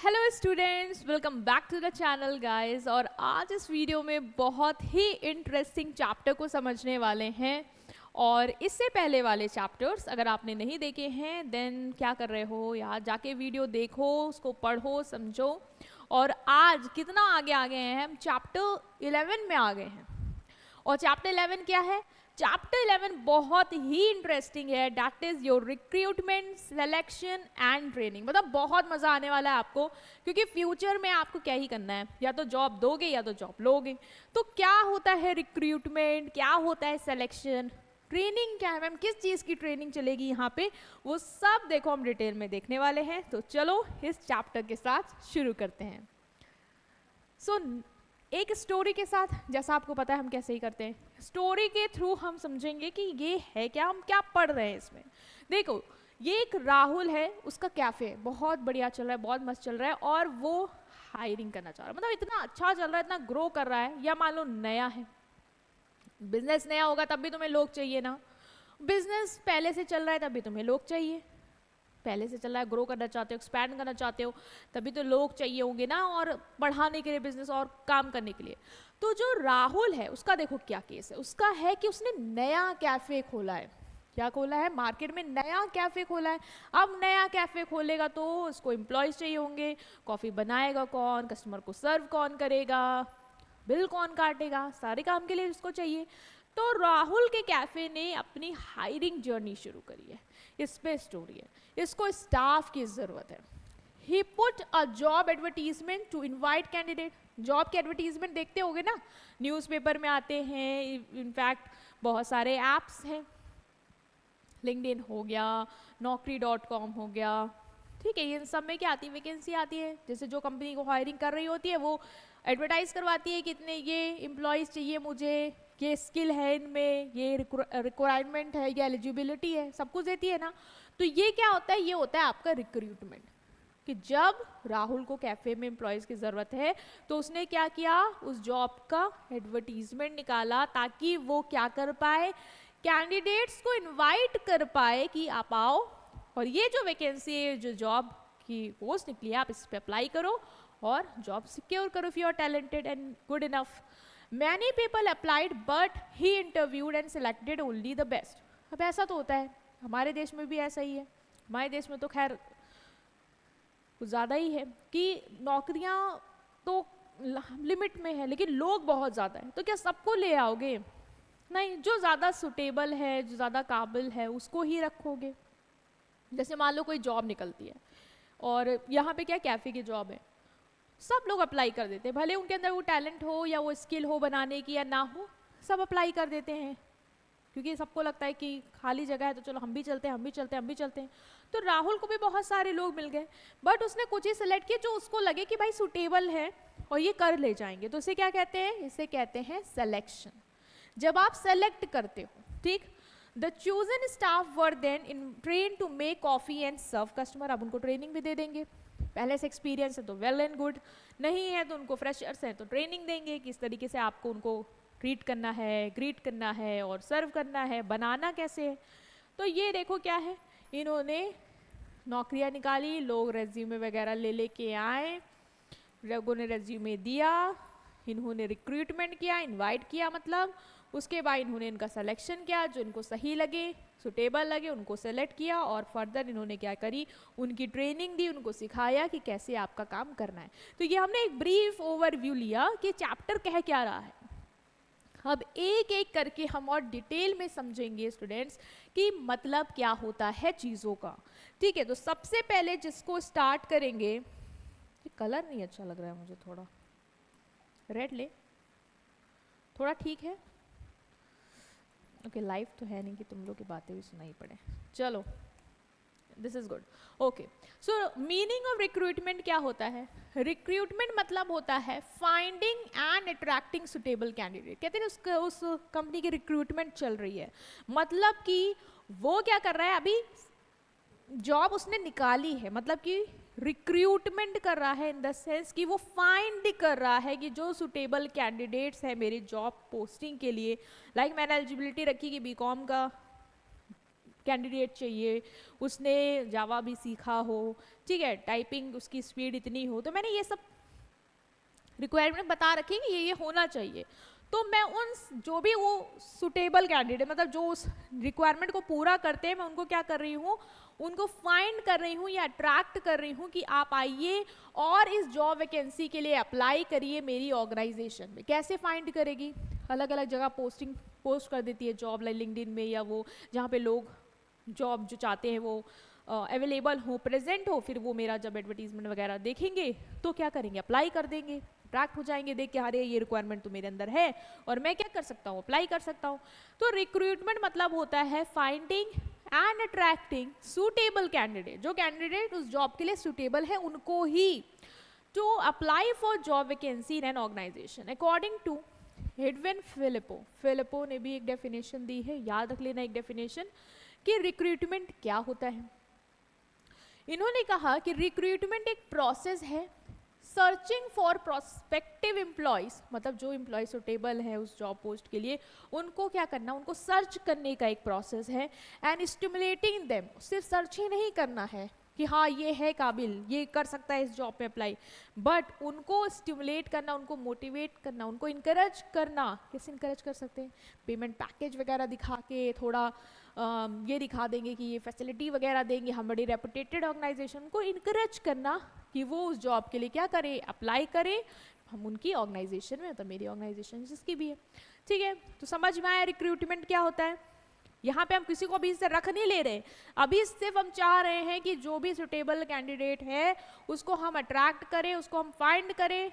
Hello students, welcome back to the channel guys. और आज इस वीडियो में बहुत ही इंटरेस्टिंग चैप्टर को समझने वाले हैं। और इससे पहले वाले चैप्टर्स अगर आपने नहीं देखे हैं देन क्या कर रहे हो यार, जाके वीडियो देखो, उसको पढ़ो, समझो। और आज कितना आगे आ गए हैं हम, चैप्टर 11 में आ गए हैं। और चैप्टर 11 क्या है? चैप्टर 11 बहुत ही इंटरेस्टिंग है, that is your recruitment, selection and training. मतलब बहुत मजा आने वाला है आपको, क्योंकि फ्यूचर में आपको क्या ही करना है, या तो जॉब दोगे या तो जॉब लोगे। तो क्या होता है रिक्रूटमेंट, क्या होता है सिलेक्शन, ट्रेनिंग क्या है, मैम किस चीज़ की ट्रेनिंग चलेगी यहाँ पे, वो सब देखो हम डिटेल में देखने वाले हैं। तो चलो इस चैप्टर के साथ शुरू करते हैं। एक स्टोरी के साथ, जैसा आपको पता है हम कैसे ही करते हैं, स्टोरी के थ्रू हम समझेंगे कि ये है क्या, हम क्या पढ़ रहे हैं इसमें। देखो, ये एक राहुल है, उसका कैफे बहुत बढ़िया चल रहा है, बहुत मस्त चल रहा है, और वो हायरिंग करना चाह रहा है। मतलब इतना अच्छा चल रहा है, इतना ग्रो कर रहा है। या मान लो नया है, बिजनेस नया होगा तब भी तुम्हें लोग चाहिए ना। बिजनेस पहले से चल रहा है तब भी तुम्हें लोग चाहिए। पहले से चल रहा है, ग्रो करना चाहते हो, एक्सपैंड करना चाहते हो, तभी तो लोग चाहिए होंगे ना, और बढ़ाने के लिए बिजनेस और काम करने के लिए। तो जो राहुल है उसका देखो क्या केस है। उसका है कि उसने नया कैफे खोला है। क्या खोला है? मार्केट में नया कैफे खोला है। अब नया कैफे खोलेगा तो उसको एम्प्लॉयज चाहिए होंगे। कॉफी बनाएगा कौन, कस्टमर को सर्व कौन करेगा, बिल कौन काटेगा, सारे काम के लिए उसको चाहिए। तो राहुल के कैफे ने अपनी हायरिंग जर्नी शुरू करी है। इस पे स्टोरी है, इसको स्टाफ की जरूरत है। He put a job advertisement to invite candidate. Job के एडवर्टीजमेंट देखते होगे ना, न्यूज़पेपर में आते हैं, इनफैक्ट बहुत सारे ऐप्स हैं, लिंक्डइन हो गया, naukri.com हो गया, ठीक है। ये सब में क्या आती है, वैकेंसी आती है। जैसे जो कंपनी को हायरिंग कर रही होती है वो एडवर्टाइज करवाती है, कितने ये एम्प्लॉयज़ चाहिए मुझे, ये स्किल है इनमें, ये रिक्वायरमेंट है, ये एलिजिबिलिटी है, सब कुछ देती है ना। तो ये क्या होता है, ये होता है आपका रिक्रूटमेंट। कि जब राहुल को कैफे में एम्प्लॉयज़ की ज़रूरत है तो उसने क्या किया, उस जॉब का एडवर्टीजमेंट निकाला, ताकि वो क्या कर पाए, कैंडिडेट्स को इनवाइट कर पाए कि आप आओ, और ये जो वैकेंसी है, जो जॉब की पोस्ट निकली है, आप इस पर अप्लाई करो और जॉब सिक्योर करो if you are talented and good enough. Many people applied but he interviewed and selected only the best. अब ऐसा तो होता है, हमारे देश में भी ऐसा ही है। हमारे देश में तो खैर कुछ ज़्यादा ही है कि नौकरियां तो लिमिट में है, लेकिन लोग बहुत ज़्यादा है। तो क्या सबको ले आओगे? नहीं, जो ज़्यादा सुटेबल है, जो ज़्यादा काबिल है, उसको ही रखोगे। जैसे मान लो कोई जॉब निकलती है, और यहाँ पे क्या कैफ़े की जॉब है, सब लोग अप्लाई कर देते हैं, भले उनके अंदर वो टैलेंट हो या वो स्किल हो बनाने की या ना हो, सब अप्लाई कर देते हैं, क्योंकि सबको लगता है कि खाली जगह है तो चलो हम भी चलते हैं, हम भी चलते हैं, हम भी चलते हैं। तो राहुल को भी बहुत सारे लोग मिल गए, बट उसने कुछ ही सिलेक्ट किए जो उसको लगे कि भाई सुटेबल है और ये कर ले जाएंगे। तो इसे क्या कहते हैं? इसे कहते हैं सिलेक्शन। जब आप सेलेक्ट करते हो, ठीक, the chosen staff were then in train to make coffee and serve customer. अब उनको ट्रेनिंग भी दे देंगे, पहले से एक्सपीरियंस है तो वेल एंड गुड, नहीं है तो उनको फ्रेशर्स हैं तो ट्रेनिंग देंगे किस तरीके से आपको उनको ट्रीट करना है, ग्रीट करना है और सर्व करना है, बनाना कैसे है। तो ये देखो क्या है, इन्होंने नौकरियां निकाली, लोग रेज्यूमे वगैरह ले लेके आए, लोगों ने रेज्यूमे दिया, इन्होंने रिक्रूटमेंट किया, इनवाइट किया, मतलब उसके बाद इन्होंने इनका सिलेक्शन किया, जो इनको सही लगे, सुटेबल लगे, उनको सेलेक्ट किया, और फर्दर इन्होंने क्या करी, उनकी ट्रेनिंग दी, उनको सिखाया कि कैसे आपका काम करना है। तो ये हमने एक ब्रीफ ओवरव्यू लिया कि चैप्टर कह क्या रहा है। अब एक एक करके हम और डिटेल में समझेंगे स्टूडेंट्स कि मतलब क्या होता है चीज़ों का, ठीक है। तो सबसे पहले जिसको स्टार्ट करेंगे, ये कलर नहीं अच्छा लग रहा है मुझे, थोड़ा रेड ले, थोड़ा ठीक है, ओके। लाइव तो है नहीं कि तुम लोग की बातें भी सुनाई पड़े, चलो this is good, okay. So meaning of recruitment क्या होता है? रिक्रूटमेंट मतलब होता है finding and attracting suitable candidate. कहते हैं उस कंपनी की रिक्रूटमेंट चल रही है, मतलब कि वो क्या कर रहा है, अभी जॉब उसने निकाली है, मतलब कि रिक्रूटमेंट कर रहा है इन द सेंस कि वो फाइंड कर रहा है कि जो सुटेबल कैंडिडेट्स हैं मेरी जॉब पोस्टिंग के लिए। लाइक मैंने एलिजिबिलिटी रखी कि बीकॉम का कैंडिडेट चाहिए, उसने जावा भी सीखा हो, ठीक है, टाइपिंग उसकी स्पीड इतनी हो, तो मैंने ये सब रिक्वायरमेंट बता रखी कि ये होना चाहिए। तो मैं उन जो भी वो सुटेबल कैंडिडेट मतलब जो उस रिक्वायरमेंट को पूरा करते हैं, मैं उनको क्या कर रही हूँ, उनको फाइंड कर रही हूँ या अट्रैक्ट कर रही हूँ कि आप आइए और इस जॉब वैकेंसी के लिए अप्लाई करिए मेरी ऑर्गेनाइजेशन में। कैसे फाइंड करेगी, अलग अलग जगह पोस्ट कर देती है जॉब, लाइक लिंक्डइन में या वो जहाँ पे लोग जॉब जो चाहते हैं वो अवेलेबल हो, प्रेजेंट हो, फिर वो मेरा जब एडवर्टीजमेंट वगैरह देखेंगे तो क्या करेंगे, अप्लाई कर देंगे, अट्रैक्ट हो जाएंगे देख के, अरे ये रिक्वायरमेंट तो मेरे अंदर है और मैं क्या कर सकता हूँ, अप्लाई कर सकता हूँ। तो रिक्रूटमेंट मतलब होता है finding and attracting suitable candidate, जो कैंडिडेट उस जॉब के लिए सुटेबल है उनको ही to apply for job vacancy in an organisation according to Edwin Flippo. Flippo ने भी एक डेफिनेशन दी है, याद रख लेना एक डेफिनेशन, कि रिक्रूटमेंट क्या होता है। इन्होंने कहा कि रिक्रूटमेंट एक प्रोसेस है सर्चिंग फॉर प्रोस्पेक्टिव एम्प्लॉयज, मतलब जो एम्प्लॉय सुटेबल है उस जॉब पोस्ट के लिए, उनको क्या करना, उनको सर्च करने का एक प्रोसेस है। एंड स्टिमुलेटिंग देम, सिर्फ सर्च ही नहीं करना है कि हाँ ये है काबिल, ये कर सकता है इस जॉब पे अप्लाई, बट उनको स्टिमुलेट करना, उनको मोटिवेट करना, उनको इनकरेज करना। कैसे इनकरेज कर सकते हैं, पेमेंट पैकेज वगैरह दिखा के, थोड़ा ये दिखा देंगे कि ये फैसिलिटी वगैरह देंगे, हम बड़ी रेपुटेटेड ऑर्गेनाइजेशन को इनकरेज करना कि वो उस जॉब के लिए क्या करे, अप्लाई करे, हम उनकी ऑर्गेनाइजेशन में, तो मेरी ऑर्गेनाइजेशन जिसकी भी है, ठीक है। तो समझ में आया रिक्रूटमेंट क्या होता है। यहाँ पे हम किसी को अभी इससे रख नहीं ले रहे, अभी सिर्फ हम चाह रहे हैं कि जो भी सुटेबल कैंडिडेट है उसको हम अट्रैक्ट करें, उसको हम फाइंड करें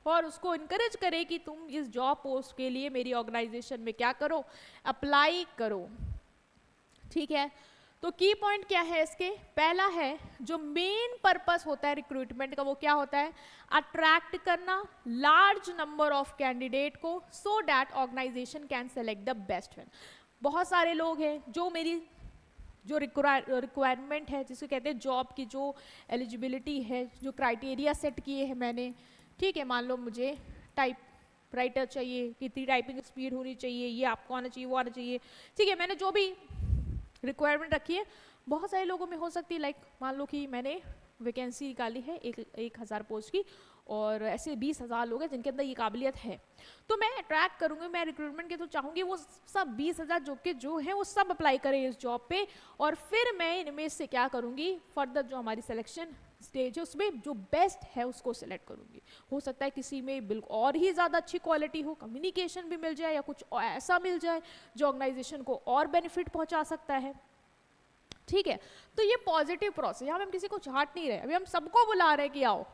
और उसको इनकरेज करें कि तुम इस जॉब पोस्ट के लिए मेरी ऑर्गेनाइजेशन में क्या करो, अप्लाई करो, ठीक है। तो की पॉइंट क्या है इसके, पहला है जो मेन पर्पस होता है रिक्रूटमेंट का, वो क्या होता है, अट्रैक्ट करना लार्ज नंबर ऑफ कैंडिडेट को so that organisation can select the best one. बहुत सारे लोग हैं जो मेरी जो रिक्वायरमेंट है, जिसको कहते हैं जॉब की जो एलिजिबिलिटी है, जो क्राइटेरिया सेट किए हैं मैंने, ठीक है, मान लो मुझे टाइप राइटर चाहिए, कितनी टाइपिंग स्पीड होनी चाहिए, ये आपको आना चाहिए, वो आना चाहिए, ठीक है, मैंने जो भी रिक्वायरमेंट रखी है। बहुत सारे लोगों में हो सकती है, लाइक मान लो कि मैंने वैकेंसी निकाली है 1000 पोस्ट की और ऐसे 20,000 लोग हैं जिनके अंदर ये काबिलियत है, तो मैं अट्रैक्ट करूंगी, मैं रिक्रूटमेंट के तो चाहूंगी वो सब 20,000 जो हैं वो सब अप्लाई करें इस जॉब पे, और फिर मैं इनमें से क्या करूंगी, फर्दर जो हमारी सिलेक्शन स्टेज है उसमें जो बेस्ट है उसको सिलेक्ट करूंगी। हो सकता है किसी में बिल्कुल और ही ज़्यादा अच्छी क्वालिटी हो, कम्युनिकेशन भी मिल जाए या कुछ ऐसा मिल जाए जो ऑर्गेनाइजेशन को और बेनिफिट पहुंचा सकता है, ठीक है। तो ये पॉजिटिव प्रोसेस, यहाँ पे हम किसी को छाट नहीं रहे, अभी हम सबको बुला रहे हैं कि आओ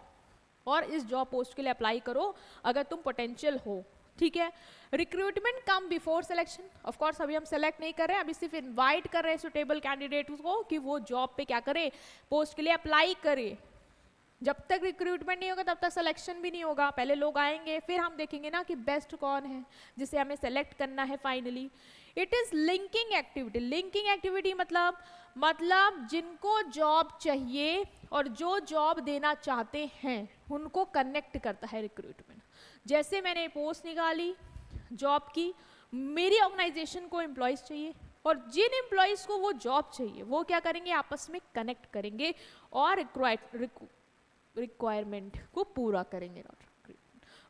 और इस जॉब पोस्ट के लिए अप्लाई करो अगर तुम पोटेंशियल हो, ठीक है। Recruitment come before selection, of course अभी हम सेलेक्ट नहीं कर रहे हैं, अभी सिर्फ इनवाइट कर रहे हैं सुटेबल कैंडिडेट को कि वो जॉब पे क्या करे, पोस्ट के लिए अप्लाई करे। जब तक रिक्रूटमेंट नहीं होगा तब तक सिलेक्शन भी नहीं होगा, पहले लोग आएंगे फिर हम देखेंगे ना कि बेस्ट कौन है जिसे हमें सेलेक्ट करना है finally. It is linking activity, linking activity मतलब जिनको जॉब चाहिए और जो जॉब देना चाहते हैं उनको कनेक्ट करता है रिक्रूटमेंट। जैसे मैंने पोस्ट निकाली जॉब की, मेरी ऑर्गेनाइजेशन को एम्प्लॉयज चाहिए और जिन एम्प्लॉयज को वो जॉब चाहिए वो क्या करेंगे, आपस में कनेक्ट करेंगे और रिक्वायरमेंट को पूरा करेंगे।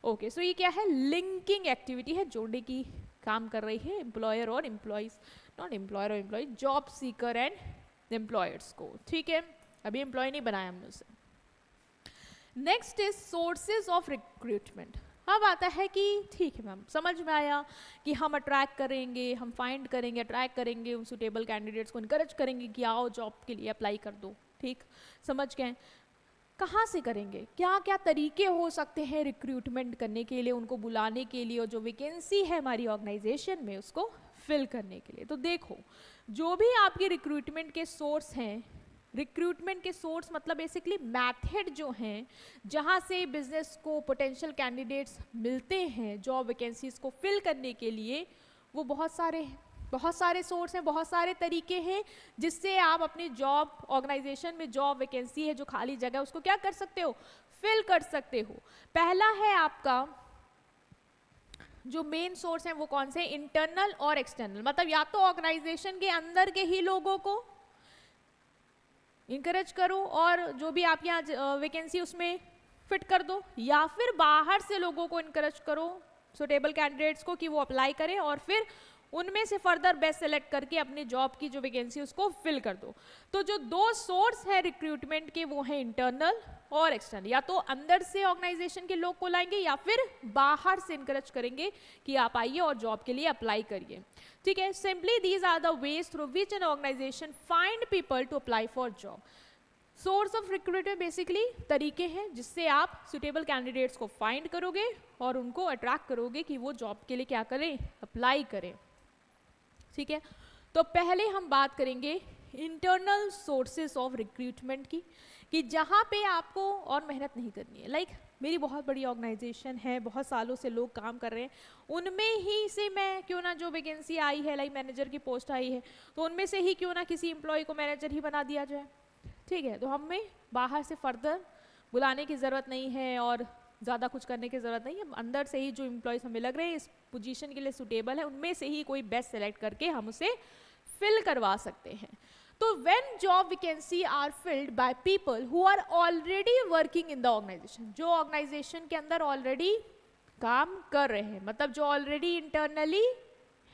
ओके, सो ये क्या है, लिंकिंग एक्टिविटी है, जोड़ने की काम कर रही है एम्प्लॉयर और एम्प्लॉयज, नॉट एम्प्लॉयर और employee, job seeker and employers को, ठीक है। अभी एम्प्लॉय नहीं बनाया हमने उसे। Next is sources of recruitment. अब आता है कि ठीक है मैम, समझ में आया कि हम अट्रैक्ट करेंगे, हम फाइंड करेंगे, अट्रैक्ट करेंगे उन सुटेबल कैंडिडेट्स को, इनकरेज करेंगे कि आओ जॉब के लिए अप्लाई कर दो, ठीक, समझ गए। कहाँ से करेंगे, क्या क्या तरीके हो सकते हैं रिक्रूटमेंट करने के लिए, उनको बुलाने के लिए और जो वैकेंसी है हमारी ऑर्गेनाइजेशन में उसको फिल करने के लिए। तो देखो, जो भी आपके रिक्रूटमेंट के सोर्स हैं, रिक्रूटमेंट के सोर्स मतलब बेसिकली मेथड जो हैं जहाँ से बिजनेस को पोटेंशियल कैंडिडेट्स मिलते हैं जॉब वैकेंसीज को फिल करने के लिए, वो बहुत सारे हैं, बहुत सारे सोर्स हैं, बहुत सारे तरीके हैं जिससे आप अपनी जॉब ऑर्गेनाइजेशन में जॉब वैकेंसी है जो खाली जगह उसको क्या कर सकते हो, फिल कर सकते हो। पहला है आपका जो मेन सोर्स हैं वो कौन से, इंटरनल और एक्सटर्नल, मतलब या तो ऑर्गेनाइजेशन के अंदर के ही लोगों को इंकरेज करो और जो भी आप यहाँ वैकेंसी उसमें फिट कर दो, या फिर बाहर से लोगों को इनकरेज करो, सुटेबल कैंडिडेट्स को, कि वो अप्लाई करें और फिर उनमें से फर्दर बेस्ट सेलेक्ट करके अपनी जॉब की जो वैकेंसी उसको फिल कर दो। तो जो दो सोर्स है रिक्रूटमेंट के वो है इंटरनल और एक्सटर्नल, या तो अंदर से ऑर्गेनाइजेशन के लोग को लाएंगे या फिर बाहर से इनकरेज करेंगे कि आप आइए और जॉब के लिए अप्लाई करिए। ठीक है, simply these are the ways through which an organisation find people to apply for job. Source of recruitment basically तरीके हैं जिससे आप सुटेबल कैंडिडेट्स को फाइंड करोगे और उनको अट्रैक्ट करोगे कि वो जॉब के लिए क्या करें, अप्लाई करें। ठीक है, तो पहले हम बात करेंगे इंटरनल सोर्सेस ऑफ रिक्रूटमेंट की, कि जहाँ पे आपको और मेहनत नहीं करनी है। लाइक मेरी बहुत बड़ी ऑर्गेनाइजेशन है, बहुत सालों से लोग काम कर रहे हैं, उनमें ही से मैं क्यों ना जो वैकेंसी आई है, लाइक मैनेजर की पोस्ट आई है, तो उनमें से ही क्यों ना किसी एम्प्लॉय को मैनेजर ही बना दिया जाए। ठीक है, तो हमें बाहर से फर्दर बुलाने की ज़रूरत नहीं है और ज़्यादा कुछ करने की ज़रूरत नहीं है। अंदर से ही जो एम्प्लॉयज़ हमें लग रहे हैं इस पोजीशन के लिए सुटेबल है, उनमें से ही कोई बेस्ट सेलेक्ट करके हम उसे फिल करवा सकते हैं। तो when job vacancy are filled by people who are already working in the organisation, जो ऑर्गेनाइजेशन के अंदर ऑलरेडी काम कर रहे हैं, मतलब जो ऑलरेडी इंटरनली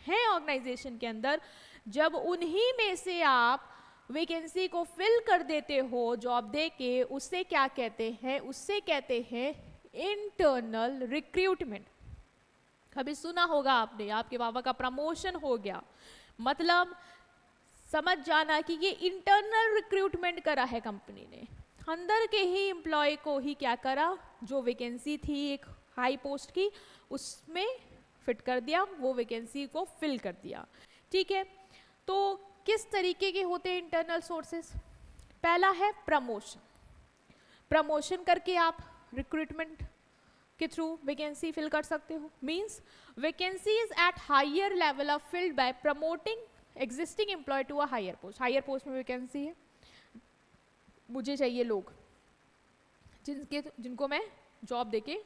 हैं ऑर्गेनाइजेशन के अंदर, जब उन्हीं में से आप वैकेंसी को फिल कर देते हो जॉब दे के, उससे क्या कहते हैं, उससे कहते हैं इंटरनल रिक्रूटमेंट। कभी सुना होगा आपने, आपके बाबा का प्रमोशन हो गया, मतलब समझ जाना कि ये इंटरनल रिक्रूटमेंट करा है कंपनी ने, अंदर के ही एम्प्लॉय को ही क्या करा, जो वैकेंसी थी एक हाई पोस्ट की उसमें फिट कर दिया, वो वैकेंसी को फिल कर दिया। ठीक है, तो किस तरीके के होते हैं इंटरनल सोर्सेस? पहला है प्रमोशन। प्रमोशन करके आप रिक्रूटमेंट के थ्रू वैकेंसी फिल कर सकते हो। Means vacancies at higher level are filled by promoting existing employee to a higher post. Higher post में वैकेंसी है, मुझे चाहिए लोग जिनको मैं जॉब देके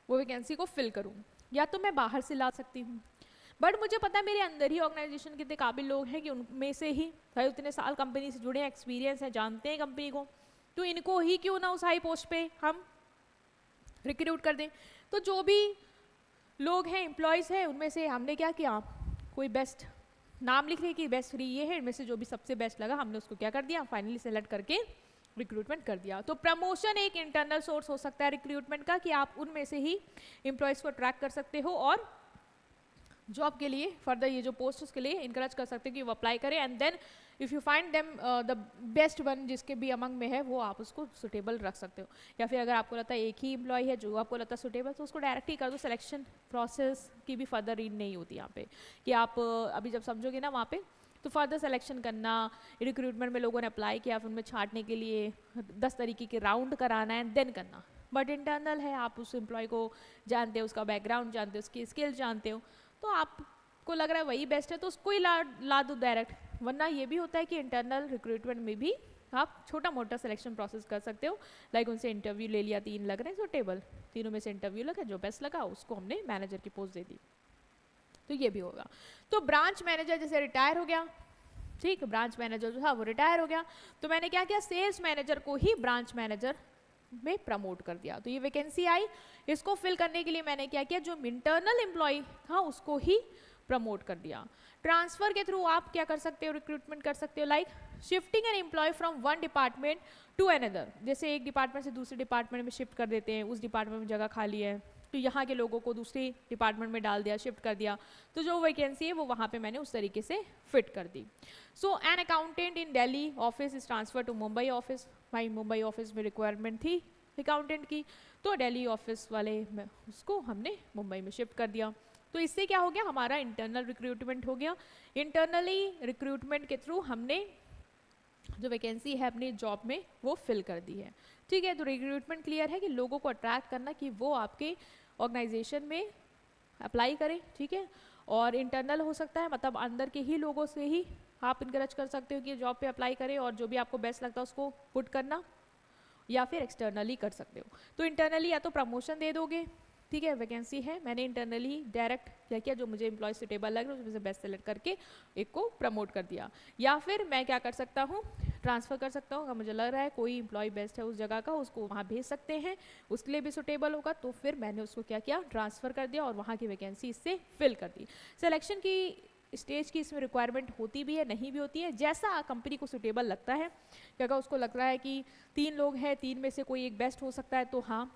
वो वैकेंसी को फिल करूं, या तो मैं बाहर से ला सकती हूँ, बट मुझे पता है मेरे अंदर ही ऑर्गेनाइजेशन के इतने काबिल लोग हैं कि उनमें से ही भाई उतने साल कंपनी से जुड़े हैं, एक्सपीरियंस है, जानते हैं कंपनी को, तो इनको ही क्यों ना उस हाई पोस्ट पे हम रिक्रूट कर दें। तो जो भी लोग हैं, एम्प्लॉयज़ हैं, उनमें से हमने क्या किया, कोई बेस्ट नाम लिख रहे कि बेस्ट फ्री ये है, इनमें से जो भी सबसे बेस्ट लगा हमने उसको क्या कर दिया, फाइनली सेलेक्ट करके रिक्रूटमेंट कर दिया। तो प्रमोशन एक इंटरनल सोर्स हो सकता है रिक्रूटमेंट का, कि आप उनमें से ही एम्प्लॉयज़ को ट्रैक कर सकते हो और जॉब के लिए फर्दर ये जो पोस्ट उसके लिए इनकरेज कर सकते हो कि वो अप्लाई करें, and then if you find them the best one जिसके भी अमंग में है वो आप उसको सुटेबल रख सकते हो। या फिर अगर आपको लगता है एक ही एम्प्लॉय है जो आपको लगता है सुटेबल, तो उसको डायरेक्ट ही कर दो। सिलेक्शन प्रोसेस की भी फर्दर रीड नहीं होती यहाँ पे, कि आप अभी जब समझोगे ना वहाँ पे, तो फर्दर सिलेक्शन करना, रिक्रूटमेंट में लोगों ने अप्लाई किया, फिर उनमें छांटने के लिए 10 तरीके के राउंड कराना है, देन करना। बट इंटरनल है, आप उस एम्प्लॉय को जानते हो, उसका बैकग्राउंड जानते हो, उसकी स्किल जानते हो, तो आपको लग रहा है वही बेस्ट है तो उसको ही ला दो डायरेक्ट। वरना ये भी होता है कि इंटरनल रिक्रूटमेंट में भी आप छोटा मोटा सिलेक्शन प्रोसेस कर सकते हो। लाइक उनसे इंटरव्यू ले लिया, 3 लग रहे हैं सुटेबल, तीनों में से इंटरव्यू लगा, जो बेस्ट लगा उसको हमने मैनेजर की पोस्ट दे दी, तो ये भी होगा। तो ब्रांच मैनेजर जैसे रिटायर हो गया, ठीक, ब्रांच मैनेजर जो था वो रिटायर हो गया, तो मैंने क्या किया, सेल्स मैनेजर को ही ब्रांच मैनेजर में प्रमोट कर दिया। तो ये वैकेंसी आई, इसको फिल करने के लिए मैंने क्या किया, जो इंटरनल एम्प्लॉय था उसको ही प्रमोट कर दिया। ट्रांसफर के थ्रू आप क्या कर सकते हो, रिक्रूटमेंट कर सकते हो, like shifting an employee from one department to another. जैसे एक डिपार्टमेंट से दूसरे डिपार्टमेंट में शिफ्ट कर देते हैं, उस डिपार्टमेंट में जगह खाली है तो यहाँ के लोगों को दूसरे डिपार्टमेंट में डाल दिया, शिफ्ट कर दिया, तो जो वैकेंसी है वो वहाँ पे मैंने उस तरीके से फिट कर दी। So an accountant in Delhi office is transfer to Mumbai office. भाई मुंबई ऑफिस में रिक्वायरमेंट थी अकाउंटेंट की, तो दिल्ली ऑफिस वाले उसको हमने मुंबई में शिफ्ट कर दिया। तो इससे क्या हो गया, हमारा इंटरनल रिक्रूटमेंट हो गया। इंटरनली रिक्रूटमेंट के थ्रू हमने जो वैकेंसी है अपनी जॉब में वो फिल कर दी है। ठीक है, तो रिक्रूटमेंट क्लियर है कि लोगों को अट्रैक्ट करना कि वो आपके ऑर्गेनाइजेशन में अप्लाई करें। ठीक है, और इंटरनल हो सकता है, मतलब अंदर के ही लोगों से ही आप इनकरेज कर सकते हो कि जॉब पे अप्लाई करें, और जो भी आपको बेस्ट लगता है उसको पुट करना, या फिर एक्सटर्नली कर सकते हो। तो इंटरनली या तो प्रमोशन दे दोगे, ठीक है, वैकेंसी है, मैंने इंटरनली डायरेक्ट क्या किया, जो मुझे एम्प्लॉय सुटेबल लग रहा है उसमें से बेस्ट सेलेक्ट करके एक को प्रमोट कर दिया। या फिर मैं क्या कर सकता हूँ, ट्रांसफ़र कर सकता हूँ, अगर मुझे लग रहा है कोई एम्प्लॉय बेस्ट है उस जगह का, उसको वहाँ भेज सकते हैं, उसके लिए भी सुटेबल होगा, तो फिर मैंने उसको क्या किया, ट्रांसफ़र कर दिया और वहाँ की वैकेंसी इससे फिल कर दी। सिलेक्शन की स्टेज की इसमें रिक्वायरमेंट होती भी है, नहीं भी होती है, जैसा कंपनी को सुटेबल लगता है। कि अगर उसको लग रहा है कि 3 लोग हैं, 3 में से कोई एक बेस्ट हो सकता है, तो हाँ,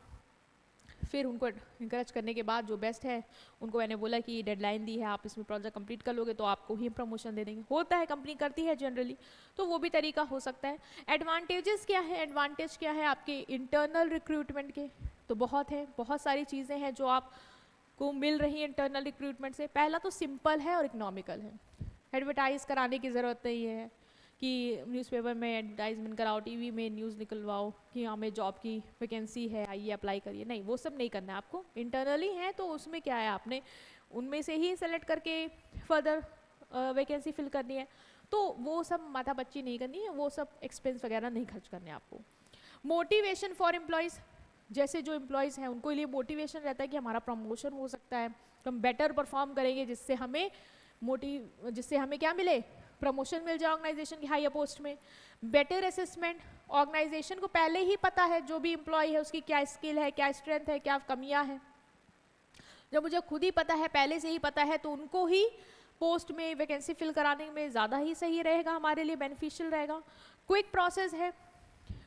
फिर उनको इंकरेज करने के बाद जो बेस्ट है उनको मैंने बोला कि डेडलाइन दी है, आप इसमें प्रोजेक्ट कंप्लीट कर लोगे तो आपको ही प्रमोशन दे देंगे। होता है, कंपनी करती है जनरली, तो वो भी तरीका हो सकता है। एडवांटेजेस क्या है, एडवांटेज क्या है आपके इंटरनल रिक्रूटमेंट के, तो बहुत है, बहुत सारी चीज़ें हैं जो आपको मिल रही हैं इंटरनल रिक्रूटमेंट से। पहला तो सिंपल है और इकोनॉमिकल है, एडवर्टाइज़ कराने की ज़रूरत नहीं है कि न्यूज़पेपर में एडवर्टाइजमेंट कराओ, टीवी में न्यूज़ निकलवाओ कि हमें जॉब की वैकेंसी है, आइए अप्लाई करिए, नहीं, वो सब नहीं करना है आपको। इंटरनली है तो उसमें क्या है, आपने उनमें से ही सेलेक्ट करके फर्दर वैकेंसी फिल करनी है, तो वो सब माथापच्ची नहीं करनी है, वो सब एक्सपेंस वगैरह नहीं खर्च करने आपको। मोटिवेशन फॉर एम्प्लॉयज़, जैसे जो एम्प्लॉयज़ हैं उनको लिए मोटिवेशन रहता है कि हमारा प्रमोशन हो सकता है, हम बेटर परफॉर्म करेंगे, जिससे हमें क्या मिले, प्रमोशन मिल जाए ऑर्गेनाइजेशन की हायर पोस्ट में। बेटर असेसमेंट, ऑर्गेनाइजेशन को पहले ही पता है जो भी एम्प्लॉय है उसकी क्या स्किल है, क्या स्ट्रेंथ है, क्या कमियां हैं। जब मुझे खुद ही पता है, पहले से ही पता है, तो उनको ही पोस्ट में वैकेंसी फिल कराने में ज़्यादा ही सही रहेगा, हमारे लिए बेनिफिशियल रहेगा। क्विक प्रोसेस है,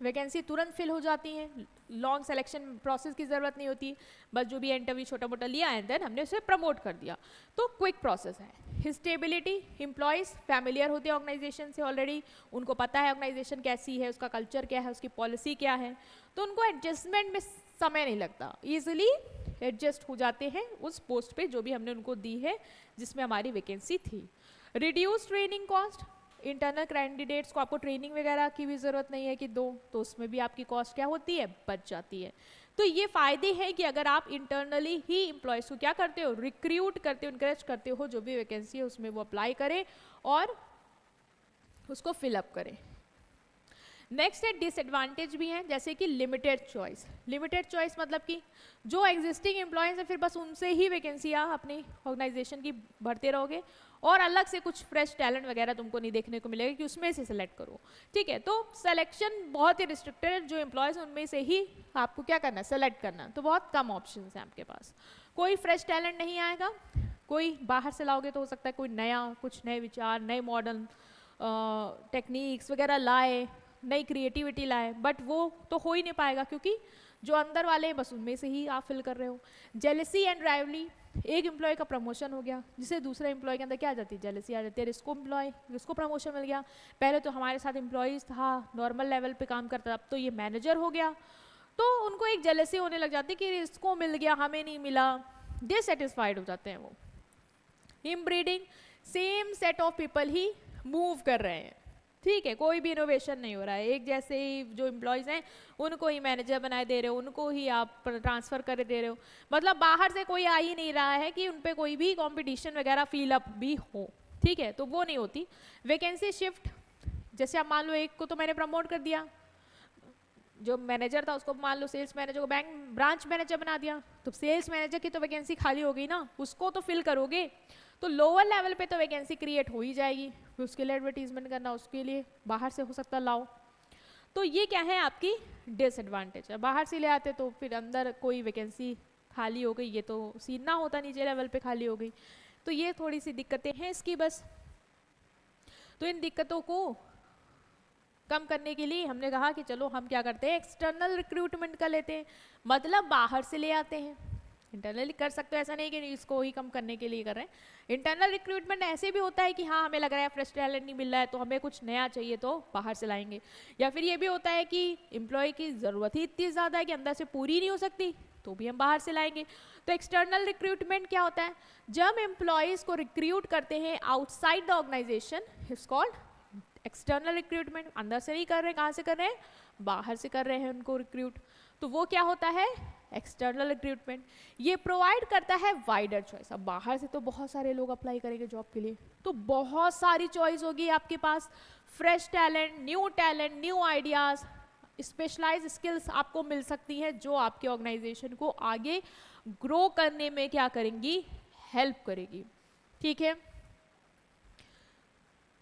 वैकेंसी तुरंत फिल हो जाती हैं, लॉन्ग सिलेक्शन प्रोसेस की ज़रूरत नहीं होती, बस जो भी इंटरव्यू छोटा मोटा लिया एंड देन हमने उसे प्रमोट कर दिया, तो क्विक प्रोसेस है। स्टेबिलिटी, एम्प्लॉयज़ फैमिलियर होते हैं ऑर्गेनाइजेशन से ऑलरेडी, उनको पता है ऑर्गेनाइजेशन कैसी है, उसका कल्चर क्या है, उसकी पॉलिसी क्या है, तो उनको एडजस्टमेंट में समय नहीं लगता, ईजिली एडजस्ट हो जाते हैं उस पोस्ट पे जो भी हमने उनको दी है जिसमें हमारी वैकेंसी थी। Reduce training cost, internal candidates को आपको ट्रेनिंग वगैरह की भी ज़रूरत नहीं है कि दो, तो उसमें भी आपकी कॉस्ट क्या होती है, बच जाती है। तो ये फ़ायदे हैं कि अगर आप इंटरनली ही एम्प्लॉयज़ को क्या करते हो, रिक्रूट करते हो, इनकरेज करते हो, जो भी वैकेंसी है उसमें वो अप्लाई करें और उसको फिलअप करें। नेक्स्ट है डिसएडवांटेज भी हैं, जैसे कि लिमिटेड चॉइस। लिमिटेड चॉइस मतलब कि जो एग्जिस्टिंग एम्प्लॉयज़ हैं फिर बस उनसे ही वैकेंसियाँ अपनी ऑर्गेनाइजेशन की भरते रहोगे और अलग से कुछ फ्रेश टैलेंट वगैरह तुमको नहीं देखने को मिलेगा कि उसमें से सेलेक्ट करो, ठीक है। तो सिलेक्शन बहुत ही रिस्ट्रिक्टेड है, जो एम्प्लॉयज़ उनमें से ही आपको क्या करना है, सेलेक्ट करना, तो बहुत कम ऑप्शन हैं आपके पास। कोई फ्रेश टैलेंट नहीं आएगा, कोई बाहर से लाओगे तो हो सकता है कोई नया, कुछ नए विचार, नए मॉडर्न टेक्निक्स वगैरह लाए, नई क्रिएटिविटी लाए, बट वो तो हो ही नहीं पाएगा क्योंकि जो अंदर वाले हैं बस उनमें से ही आप फिल कर रहे हो। जेलसी एंड राइवली, एक एम्प्लॉय का प्रमोशन हो गया जिससे दूसरे एम्प्लॉय के अंदर क्या आ जाती है, जेलसी आ जाती है। इसको प्रमोशन मिल गया, पहले तो हमारे साथ एम्प्लॉयज़ था नॉर्मल लेवल पे काम करता, अब तो ये मैनेजर हो गया, तो उनको एक जेलसी होने लग जाती है कि इसको मिल गया हमें नहीं मिला, डिससेटिस्फाइड हो जाते हैं वो। Inbreeding, same set of people he move कर रहे हैं, ठीक है, कोई भी इनोवेशन नहीं हो रहा है, एक जैसे ही जो एम्प्लॉयज़ हैं उनको ही मैनेजर बनाए दे रहे हो, उनको ही आप ट्रांसफ़र कर दे रहे हो, मतलब बाहर से कोई आ ही नहीं रहा है कि उन पे कोई भी कंपटीशन वगैरह फील अप भी हो, ठीक है, तो वो नहीं होती। वैकेंसी शिफ्ट, जैसे आप मान लो एक को तो मैंने प्रमोट कर दिया, जो मैनेजर था उसको मान लो सेल्स मैनेजर को ब्रांच मैनेजर बना दिया, तो सेल्स मैनेजर की तो वैकेंसी खाली हो गई ना, उसको तो फिल करोगे, तो लोअर लेवल पे तो वैकेंसी क्रिएट हो ही जाएगी, फिर उसके लिए एडवर्टीजमेंट करना, उसके लिए बाहर से हो सकता लाओ, तो ये क्या है आपकी डिसएडवांटेज है। बाहर से ले आते तो फिर अंदर कोई वैकेंसी खाली हो गई, ये तो सीन ना होता, नीचे लेवल पे खाली हो गई, तो ये थोड़ी सी दिक्कतें हैं इसकी बस। तो इन दिक्कतों को कम करने के लिए हमने कहा कि चलो हम क्या करते हैं, एक्सटर्नल रिक्रूटमेंट कर लेते हैं, मतलब बाहर से ले आते हैं। इंटरनली कर सकते हो, ऐसा नहीं कि इसको ही कम करने के लिए कर रहे हैं। इंटरनल रिक्रूटमेंट ऐसे भी होता है कि हाँ हमें लग रहा है फ्रेश टैलेंट नहीं मिल रहा है तो हमें कुछ नया चाहिए तो बाहर से लाएंगे, या फिर ये भी होता है कि एम्प्लॉय की ज़रूरत ही इतनी ज़्यादा है कि अंदर से पूरी नहीं हो सकती तो भी हम बाहर से लाएंगे। तो एक्सटर्नल रिक्रूटमेंट क्या होता है, जब एम्प्लॉयज़ को रिक्रूट करते हैं outside the organisation, it's called external recruitment. अंदर से नहीं कर रहे हैं, कहाँ से कर रहे हैं, बाहर से कर रहे हैं उनको रिक्रूट, तो वो क्या होता है एक्सटर्नल रिक्रूटमेंट। ये प्रोवाइड करता है वाइडर चॉइस। अब बाहर से तो बहुत सारे लोग अप्लाई करेंगे जॉब के लिए, तो बहुत सारी चॉइस होगी आपके पास, fresh talent, new ideas, specialise skills आपको मिल सकती हैं जो आपके ऑर्गेनाइजेशन को आगे ग्रो करने में क्या करेंगी, हेल्प करेगी। ठीक है।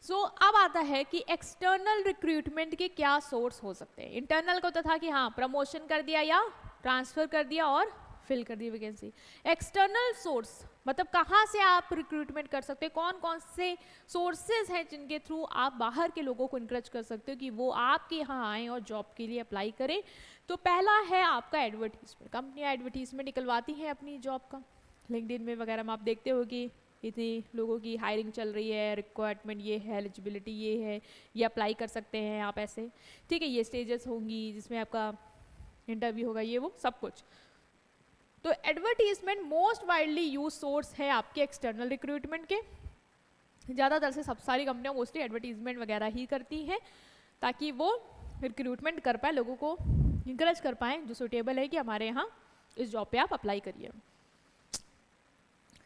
अब आता है कि एक्सटर्नल रिक्रूटमेंट के क्या सोर्स हो सकते हैं। इंटरनल को तो था कि हाँ प्रमोशन कर दिया या ट्रांसफर कर दिया और फिल कर दी वैकेंसी। एक्सटर्नल सोर्स मतलब कहाँ से आप रिक्रूटमेंट कर सकते हैं, कौन कौन से सोर्सेज हैं जिनके थ्रू आप बाहर के लोगों को इनकरेज कर सकते हो कि वो आपके यहाँ आएँ और जॉब के लिए अप्लाई करें। तो पहला है आपका एडवर्टीजमेंट। कंपनियाँ एडवर्टीजमेंट निकलवाती हैं अपनी जॉब का, लिंक्डइन में वगैरह में आप देखते हो कि इतनी लोगों की हायरिंग चल रही है, रिक्वायरमेंट ये है, एलिजिबिलिटी ये है, ये अप्लाई कर सकते हैं आप ऐसे। ठीक है, ये स्टेजेस होंगी जिसमें आपका इंटरव्यू होगा, ये वो सब कुछ। तो advertisement most widely use source है आपके एक्सटर्नल रिक्रूटमेंट के। ज़्यादातर से सब सारी कंपनियां मोस्टली एडवर्टीजमेंट वगैरह ही करती हैं ताकि वो रिक्रूटमेंट कर पाए, लोगों को इंकरेज कर पाएँ जो सुटेबल है कि हमारे यहाँ इस जॉब पे आप अप्लाई करिए।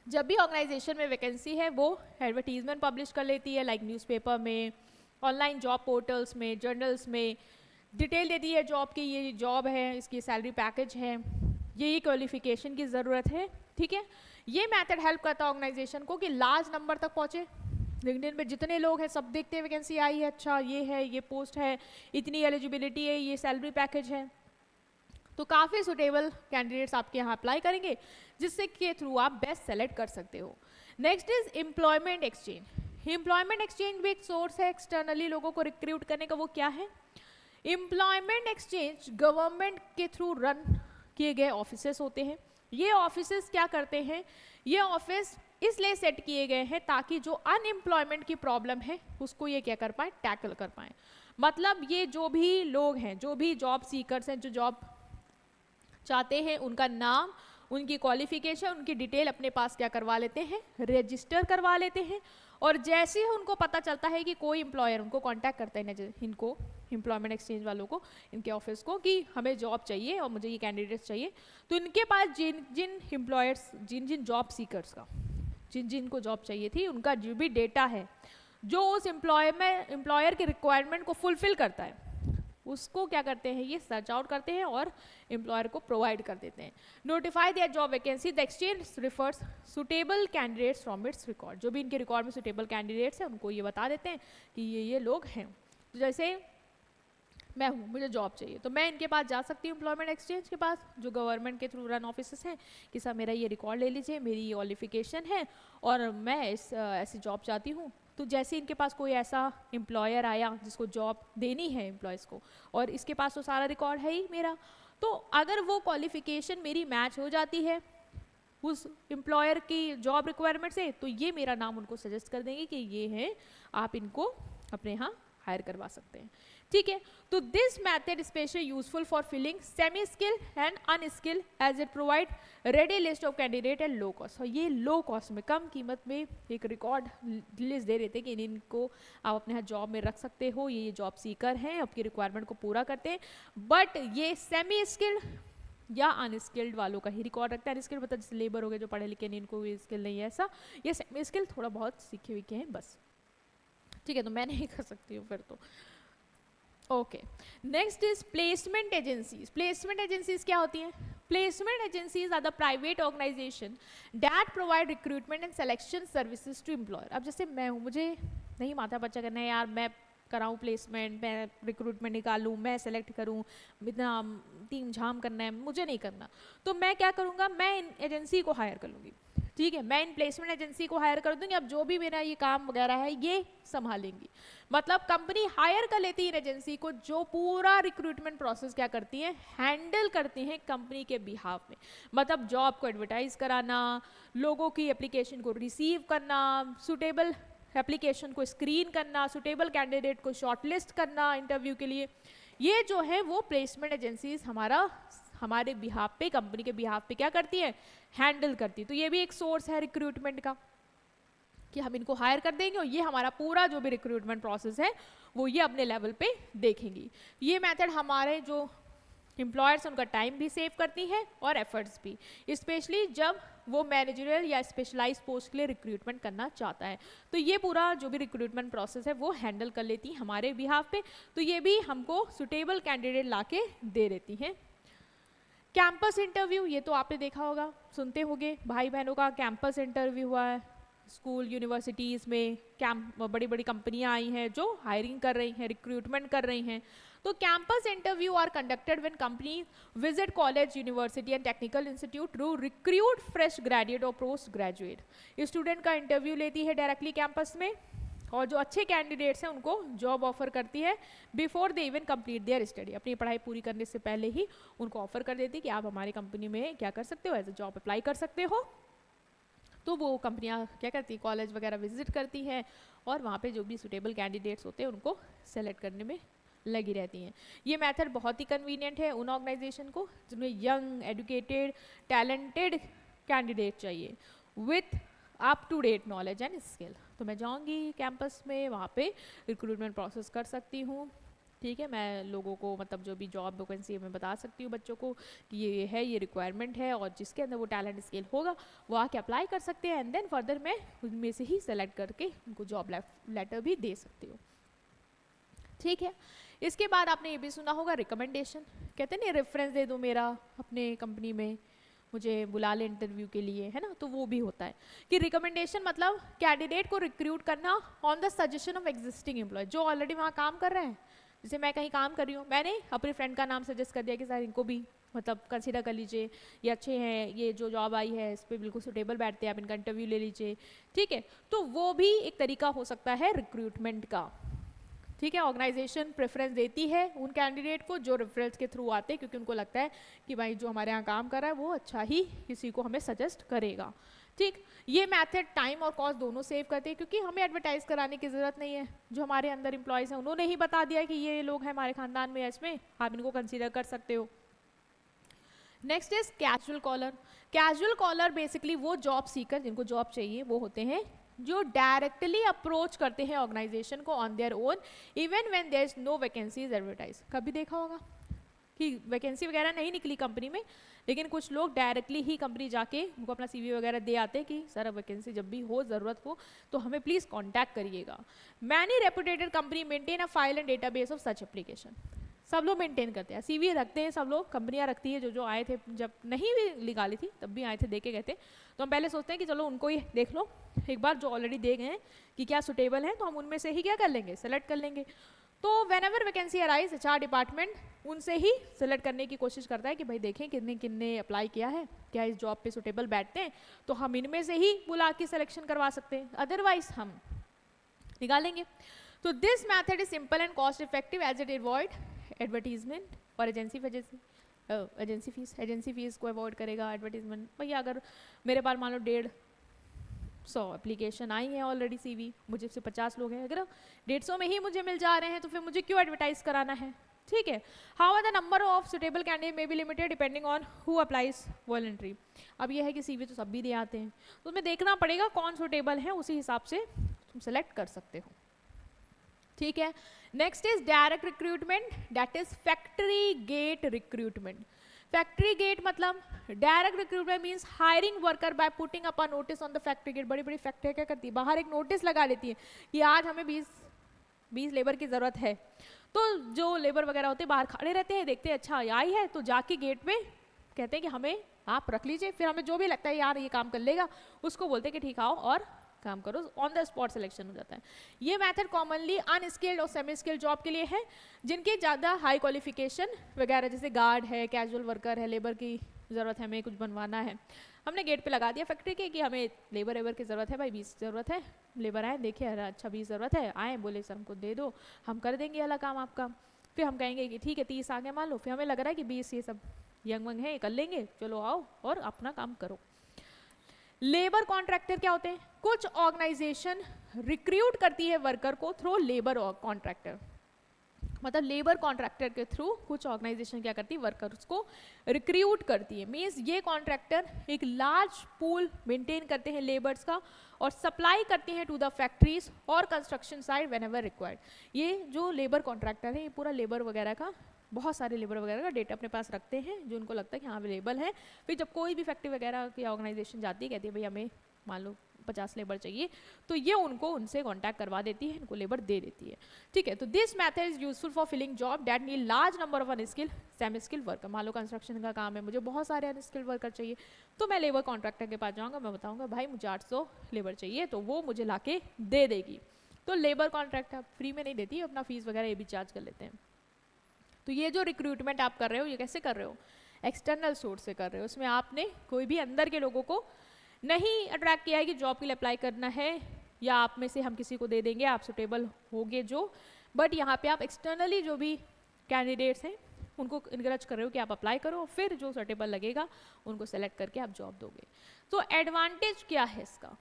जब भी ऑर्गेनाइजेशन में वैकेंसी है वो एडवर्टीजमेंट पब्लिश कर लेती है, लाइक न्यूज़पेपर में, ऑनलाइन जॉब पोर्टल्स में, जर्नल्स में डिटेल देती है जॉब की, ये जॉब है, इसकी सैलरी पैकेज है, ये क्वालिफिकेशन की ज़रूरत है। ठीक है, ये मेथड हेल्प करता है ऑर्गेनाइजेशन को कि लार्ज नंबर तक पहुँचे। लिंक्डइन पे जितने लोग हैं सब देखते हैं वैकेंसी आई है, अच्छा ये है, ये पोस्ट है, इतनी एलिजिबिलिटी है, ये सैलरी पैकेज है, तो काफ़ी सुटेबल कैंडिडेट्स आपके यहाँ अप्लाई करेंगे जिससे के थ्रू आप बेस्ट सेलेक्ट कर सकते हो। Next is employment exchange. Employment exchange भी एक सोर्स है एक्सटर्नली लोगों को रिक्रूट करने का। वो क्या है? एम्प्लॉयमेंट एक्सचेंज गवर्नमेंट के थ्रू रन किए गए ऑफिसेस होते हैं। ये ऑफिसेस क्या करते हैं, ये ऑफिस इसलिए सेट किए गए हैं ताकि जो अनएम्प्लॉयमेंट की प्रॉब्लम है उसको ये क्या कर पाए, टैकल कर पाए। मतलब ये जो भी लोग हैं, जो भी जॉब सीकर्स हैं, जो जॉब चाहते हैं, उनका नाम, उनकी क्वालिफिकेशन, उनकी डिटेल अपने पास क्या करवा लेते हैं, रजिस्टर करवा लेते हैं। और जैसे ही उनको पता चलता है कि कोई एम्प्लॉयर उनको कांटेक्ट करता है, इनको एम्प्लॉयमेंट एक्सचेंज वालों को, इनके ऑफिस को, कि हमें जॉब चाहिए और मुझे ये कैंडिडेट्स चाहिए, तो इनके पास जिन जिन एम्प्लॉयर्स, जिन जिन जॉब सीकर्स का, जिन जिन को जॉब चाहिए थी, उनका जो भी डेटा है जो उस एम्प्लॉयर के रिक्वायरमेंट को फुलफिल करता है, उसको क्या करते हैं, ये सर्च आउट करते हैं और एम्प्लॉयर को प्रोवाइड कर देते हैं। Notify their job vacancy, the exchange refers suitable candidates from its record. जो भी इनके रिकॉर्ड में सुटेबल कैंडिडेट्स हैं उनको ये बता देते हैं कि ये लोग हैं। तो जैसे मैं हूँ, मुझे जॉब चाहिए, तो मैं इनके पास जा सकती हूँ, एम्प्लॉयमेंट एक्सचेंज के पास, जो गवर्नमेंट के थ्रू रन ऑफिसेस हैं, कि सर मेरा ये रिकॉर्ड ले लीजिए, मेरी ये क्वालिफिकेशन है और मैं ऐसी जॉब चाहती हूँ। तो जैसे इनके पास कोई ऐसा एम्प्लॉयर आया जिसको जॉब देनी है एम्प्लॉयज़ को, और इसके पास तो सारा रिकॉर्ड है ही मेरा, तो अगर वो क्वालिफिकेशन मेरी मैच हो जाती है उस एम्प्लॉयर की जॉब रिक्वायरमेंट से, तो ये मेरा नाम उनको सजेस्ट कर देंगे कि ये हैं, आप इनको अपने यहाँ हायर करवा सकते हैं। ठीक है, तो this method specially useful for filling semi skill and unskill as it provide ready list of candidate and low cost. और ये लो कॉस्ट में, कम कीमत में एक रिकॉर्ड लिस्ट दे देते हैं कि इनको आप अपने यहाँ जॉब में रख सकते हो, ये जॉब सीकर हैं, आपकी रिक्वायरमेंट को पूरा करते हैं, बट ये सेमी स्किल्ड या अनस्किल्ड वालों का ही रिकॉर्ड रखता है। अनस्किल्ड मतलब जैसे लेबर हो गए जो पढ़े लिखे नहीं, इनको भी स्किल नहीं है ऐसा, ये सेमी स्किल थोड़ा बहुत सीखे हुए हैं बस। ठीक है, तो मैं नहीं कर सकती हूँ फिर तो। Okay, next is placement agencies. Placement agencies क्या होती हैं? Placement agencies are the private organisation that provide recruitment and selection services to employer. अब जैसे मैं हूँ, मुझे नहीं माथा बच्चा करना है यार, मैं कराऊँ प्लेसमेंट, मैं रिक्रूटमेंट निकालूँ, मैं सेलेक्ट करूँ, इतना टीम झाम करना है, मुझे नहीं करना। तो मैं क्या करूँगा, मैं इन एजेंसी को हायर कर लूँगी। ठीक है, मैं इन प्लेसमेंट एजेंसी को हायर कर दूंगी, अब जो भी मेरा ये काम वगैरह है ये संभालेंगी। मतलब कंपनी हायर कर लेती है एजेंसी को, जो पूरा रिक्रूटमेंट प्रोसेस क्या करती है, हैंडल करती हैं कंपनी के बिहाफ में। मतलब जॉब को एडवर्टाइज कराना, लोगों की एप्लीकेशन को रिसीव करना, सुटेबल एप्लीकेशन को स्क्रीन करना, सुटेबल कैंडिडेट को शॉर्टलिस्ट करना इंटरव्यू के लिए, ये जो है वो प्लेसमेंट एजेंसीज हमारे बिहाफ पे, कंपनी के बिहाफ पे क्या करती है, हैंडल करती है। तो ये भी एक सोर्स है रिक्रूटमेंट का कि हम इनको हायर कर देंगे और ये हमारा पूरा जो भी रिक्रूटमेंट प्रोसेस है वो ये अपने लेवल पे देखेंगी। ये मेथड हमारे जो एम्प्लॉयर्स उनका टाइम भी सेव करती हैं और एफर्ट्स भी, स्पेशली जब वो मैनेजरियल या स्पेशलाइज पोस्ट के लिए रिक्रूटमेंट करना चाहता है। तो ये पूरा जो भी रिक्रूटमेंट प्रोसेस है वो हैंडल कर लेती हैं हमारे बिहाफ पे, तो ये भी हमको सुटेबल कैंडिडेट ला के दे देती हैं। कैंपस इंटरव्यू, ये तो आपने देखा होगा, सुनते होंगे भाई बहनों का कैंपस इंटरव्यू हुआ है स्कूल यूनिवर्सिटीज़ में, बड़ी बड़ी कंपनियां आई हैं जो हायरिंग कर रही हैं, रिक्रूटमेंट कर रही हैं। तो campus interview are conducted when company visit college university and technical institute to recruit fresh graduate और पोस्ट ग्रेजुएट। स्टूडेंट का इंटरव्यू लेती है डायरेक्टली कैंपस में, और जो अच्छे कैंडिडेट्स हैं उनको जॉब ऑफर करती है before they even complete their study. अपनी पढ़ाई पूरी करने से पहले ही उनको ऑफर कर देती है कि आप हमारी कंपनी में क्या कर सकते हो, एज ए जॉब अप्लाई कर सकते हो। तो वो कंपनियां क्या करती हैं, कॉलेज वगैरह विजिट करती हैं और वहाँ पे जो भी सुटेबल कैंडिडेट्स होते हैं उनको सेलेक्ट करने में लगी रहती हैं। ये मेथड बहुत ही कन्वीनियंट है उन ऑर्गेनाइजेशन को जिनमें यंग, एजुकेटेड, टैलेंटेड कैंडिडेट चाहिए with up to date knowledge and skill. तो मैं जाऊँगी कैंपस में, वहाँ पे रिक्रूटमेंट प्रोसेस कर सकती हूँ। ठीक है, मैं लोगों को मतलब जो भी जॉब वैकेंसी है मैं बता सकती हूँ बच्चों को कि ये है, ये रिक्वायरमेंट है, और जिसके अंदर वो टैलेंट स्किल होगा वो आके अप्लाई कर सकते हैं, एंड देन फर्दर मैं उनमें से ही सेलेक्ट करके उनको जॉब लेटर भी दे सकती हूँ। ठीक है, इसके बाद आपने ये भी सुना होगा रिकमेंडेशन, कहते हैं ना रेफरेंस दे दो मेरा अपने कंपनी में, मुझे बुला ले इंटरव्यू के लिए, है ना। तो वो भी होता है कि रिकमेंडेशन मतलब कैंडिडेट को रिक्रूट करना on the suggestion of existing employee जो ऑलरेडी वहाँ काम कर रहे हैं। जैसे मैं कहीं काम कर रही हूँ, मैंने अपने फ्रेंड का नाम सजेस्ट कर दिया कि सर इनको भी मतलब कंसीडर कर लीजिए, ये अच्छे हैं, ये जो जॉब आई है इस पर बिल्कुल सुटेबल बैठते हैं, आप इनका इंटरव्यू ले लीजिए। ठीक है, तो वो भी एक तरीका हो सकता है रिक्रूटमेंट का। ठीक है, ऑर्गेनाइजेशन प्रेफरेंस देती है उन कैंडिडेट को जो रेफरेंस के थ्रू आते हैं, क्योंकि उनको लगता है कि भाई जो हमारे यहाँ काम कर रहा है वो अच्छा ही किसी को हमें सजेस्ट करेगा। ठीक, ये मेथड टाइम और कॉस्ट दोनों सेव करते हैं, क्योंकि हमें एडवर्टाइज कराने की ज़रूरत नहीं है। जो हमारे अंदर एम्प्लॉयज़ हैं उन्होंने ही बता दिया कि ये लोग हैं हमारे खानदान में, इसमें आप इनको कंसीडर कर सकते हो। Next is casual caller. Casual caller basically वो जॉब सीकर जिनको जॉब चाहिए वो होते हैं जो डायरेक्टली अप्रोच करते हैं ऑर्गेनाइजेशन को on their own even when there is no vacancies advertise. कभी देखा होगा कि वैकेंसी वगैरह नहीं निकली कंपनी में, लेकिन कुछ लोग डायरेक्टली ही कंपनी जाके उनको अपना CV वगैरह दे आते हैं कि सर वैकेंसी जब भी हो, ज़रूरत हो तो हमें प्लीज़ कॉन्टैक्ट करिएगा। Many reputed company maintain a file and database of such application. सब लोग मेंटेन करते हैं, CV रखते हैं, सब लोग कंपनियां रखती है। जो आए थे, जब नहीं भी निकाली थी तब भी आए थे, दे के गए थे। तो हम पहले सोचते हैं कि चलो उनको ही देख लो एक बार, जो ऑलरेडी दे गए हैं कि क्या सुटेबल है, तो हम उनमें से ही क्या कर लेंगे, सेलेक्ट कर लेंगे। तो when ever vacancy arise HR department उनसे ही सेलेक्ट करने की कोशिश करता है कि भाई देखें कितने कितने अप्लाई किया है, क्या इस जॉब पे सुटेबल बैठते हैं, तो हम इनमें से ही बुला के सिलेक्शन करवा सकते हैं, अदरवाइज हम निकालेंगे। तो this method is simple and cost effective as it avoid advertisement और एजेंसी फीस को अवॉइड करेगा। एडवर्टीजमेंट भैया अगर मेरे पास मान लो 150 एप्लीकेशन आई हैं ऑलरेडी, CV मुझे से 50 लोग हैं, अगर 150 में ही मुझे मिल जा रहे हैं तो फिर मुझे क्यों एडवर्टाइज कराना है। ठीक है, how the number of suitable candidate may be limited depending on who applies voluntary. अब ये है कि CV तो सब भी दे आते हैं, तो तुम्हें देखना पड़ेगा कौन सुटेबल है, उसी हिसाब से तुम सेलेक्ट कर सकते हो। ठीक है, next is direct recruitment, that is factory gate recruitment. Factory gate मतलब direct recruitment means hiring worker by putting up a notice on the factory gate. बड़ी बड़ी फैक्ट्री क्या करती है, बाहर एक नोटिस लगा लेती है कि आज हमें 20 लेबर की ज़रूरत है। तो जो लेबर वगैरह होते हैं बाहर खड़े रहते हैं, देखते हैं अच्छा आई है, तो जाके गेट पे कहते हैं कि हमें आप रख लीजिए। फिर हमें जो भी लगता है यार ये काम कर लेगा, उसको बोलते हैं कि ठीक आओ और काम करो, ऑन द स्पॉट सिलेक्शन हो जाता है। ये मेथड कॉमनली अनस्किल्ड और सेमी स्किल्ड जॉब के लिए है, जिनके ज़्यादा हाई क्वालिफिकेशन वगैरह जैसे गार्ड है, कैजुअल वर्कर है, लेबर की ज़रूरत है, हमें कुछ बनवाना है, हमने गेट पे लगा दिया फैक्ट्री के कि हमें लेबर की ज़रूरत है, भाई 20 ज़रूरत है, लेबर आए देखिए अरे अच्छा 20 ज़रूरत है, आए बोले सर हमको दे दो, हम कर देंगे वाला काम आपका। फिर हम कहेंगे कि ठीक है 30 आगे मान लो, फिर हमें लग रहा है कि 20 ये सब यंग वंग है कर लेंगे, चलो आओ और अपना काम करो। लेबर कॉन्ट्रैक्टर क्या होते हैं, कुछ ऑर्गेनाइजेशन रिक्रूट करती है वर्कर को थ्रू लेबर कॉन्ट्रैक्टर, मतलब लेबर कॉन्ट्रैक्टर के थ्रू कुछ ऑर्गेनाइजेशन क्या करती है, वर्कर्स को रिक्रूट करती है। मींस ये कॉन्ट्रैक्टर एक लार्ज पूल मेंटेन करते हैं लेबर्स का और सप्लाई करते हैं टू द फैक्ट्रीज और कंस्ट्रक्शन साइट व्हेनेवर रिक्वायर्ड। ये जो लेबर कॉन्ट्रैक्टर है ये पूरा लेबर वगैरह का बहुत सारे लेबर वगैरह का डेटा अपने पास रखते हैं जो उनको लगता है कि हाँ अवेलेबल है। फिर जब कोई भी फैक्ट्री वगैरह की ऑर्गेनाइजेशन जाती है, कहती है भाई हमें मान लो 50 लेबर चाहिए, तो ये उनको उनसे कांटेक्ट करवा देती है, इनको लेबर दे देती है। ठीक है, तो this method is useful for filling job that need large number of unskilled semi skilled worker. मान लो कंस्ट्रक्शन का काम है, मुझे बहुत सारे अनस्किल्ड वर्कर चाहिए, तो मैं लेबर कॉन्ट्रैक्टर के पास जाऊँगा, मैं बताऊँगा भाई मुझे 800 लेबर चाहिए, तो वो मुझे ला के दे देगी। तो लेबर कॉन्ट्रैक्ट फ्री में नहीं देती, अपना फीस वगैरह ये भी चार्ज कर लेते हैं। तो ये जो रिक्रूटमेंट आप कर रहे हो, ये कैसे कर रहे हो? एक्सटर्नल सोर्स से कर रहे हो। उसमें आपने कोई भी अंदर के लोगों को नहीं अट्रैक्ट किया है कि जॉब के लिए अप्लाई करना है या आप में से हम किसी को दे देंगे, आप सुटेबल होगे जो, बट यहाँ पे आप एक्सटर्नली जो भी कैंडिडेट्स हैं उनको इनकरेज कर रहे हो कि आप अप्लाई करो, फिर जो सुटेबल लगेगा उनको सेलेक्ट करके आप जॉब दोगे। तो एडवांटेज क्या है इसका?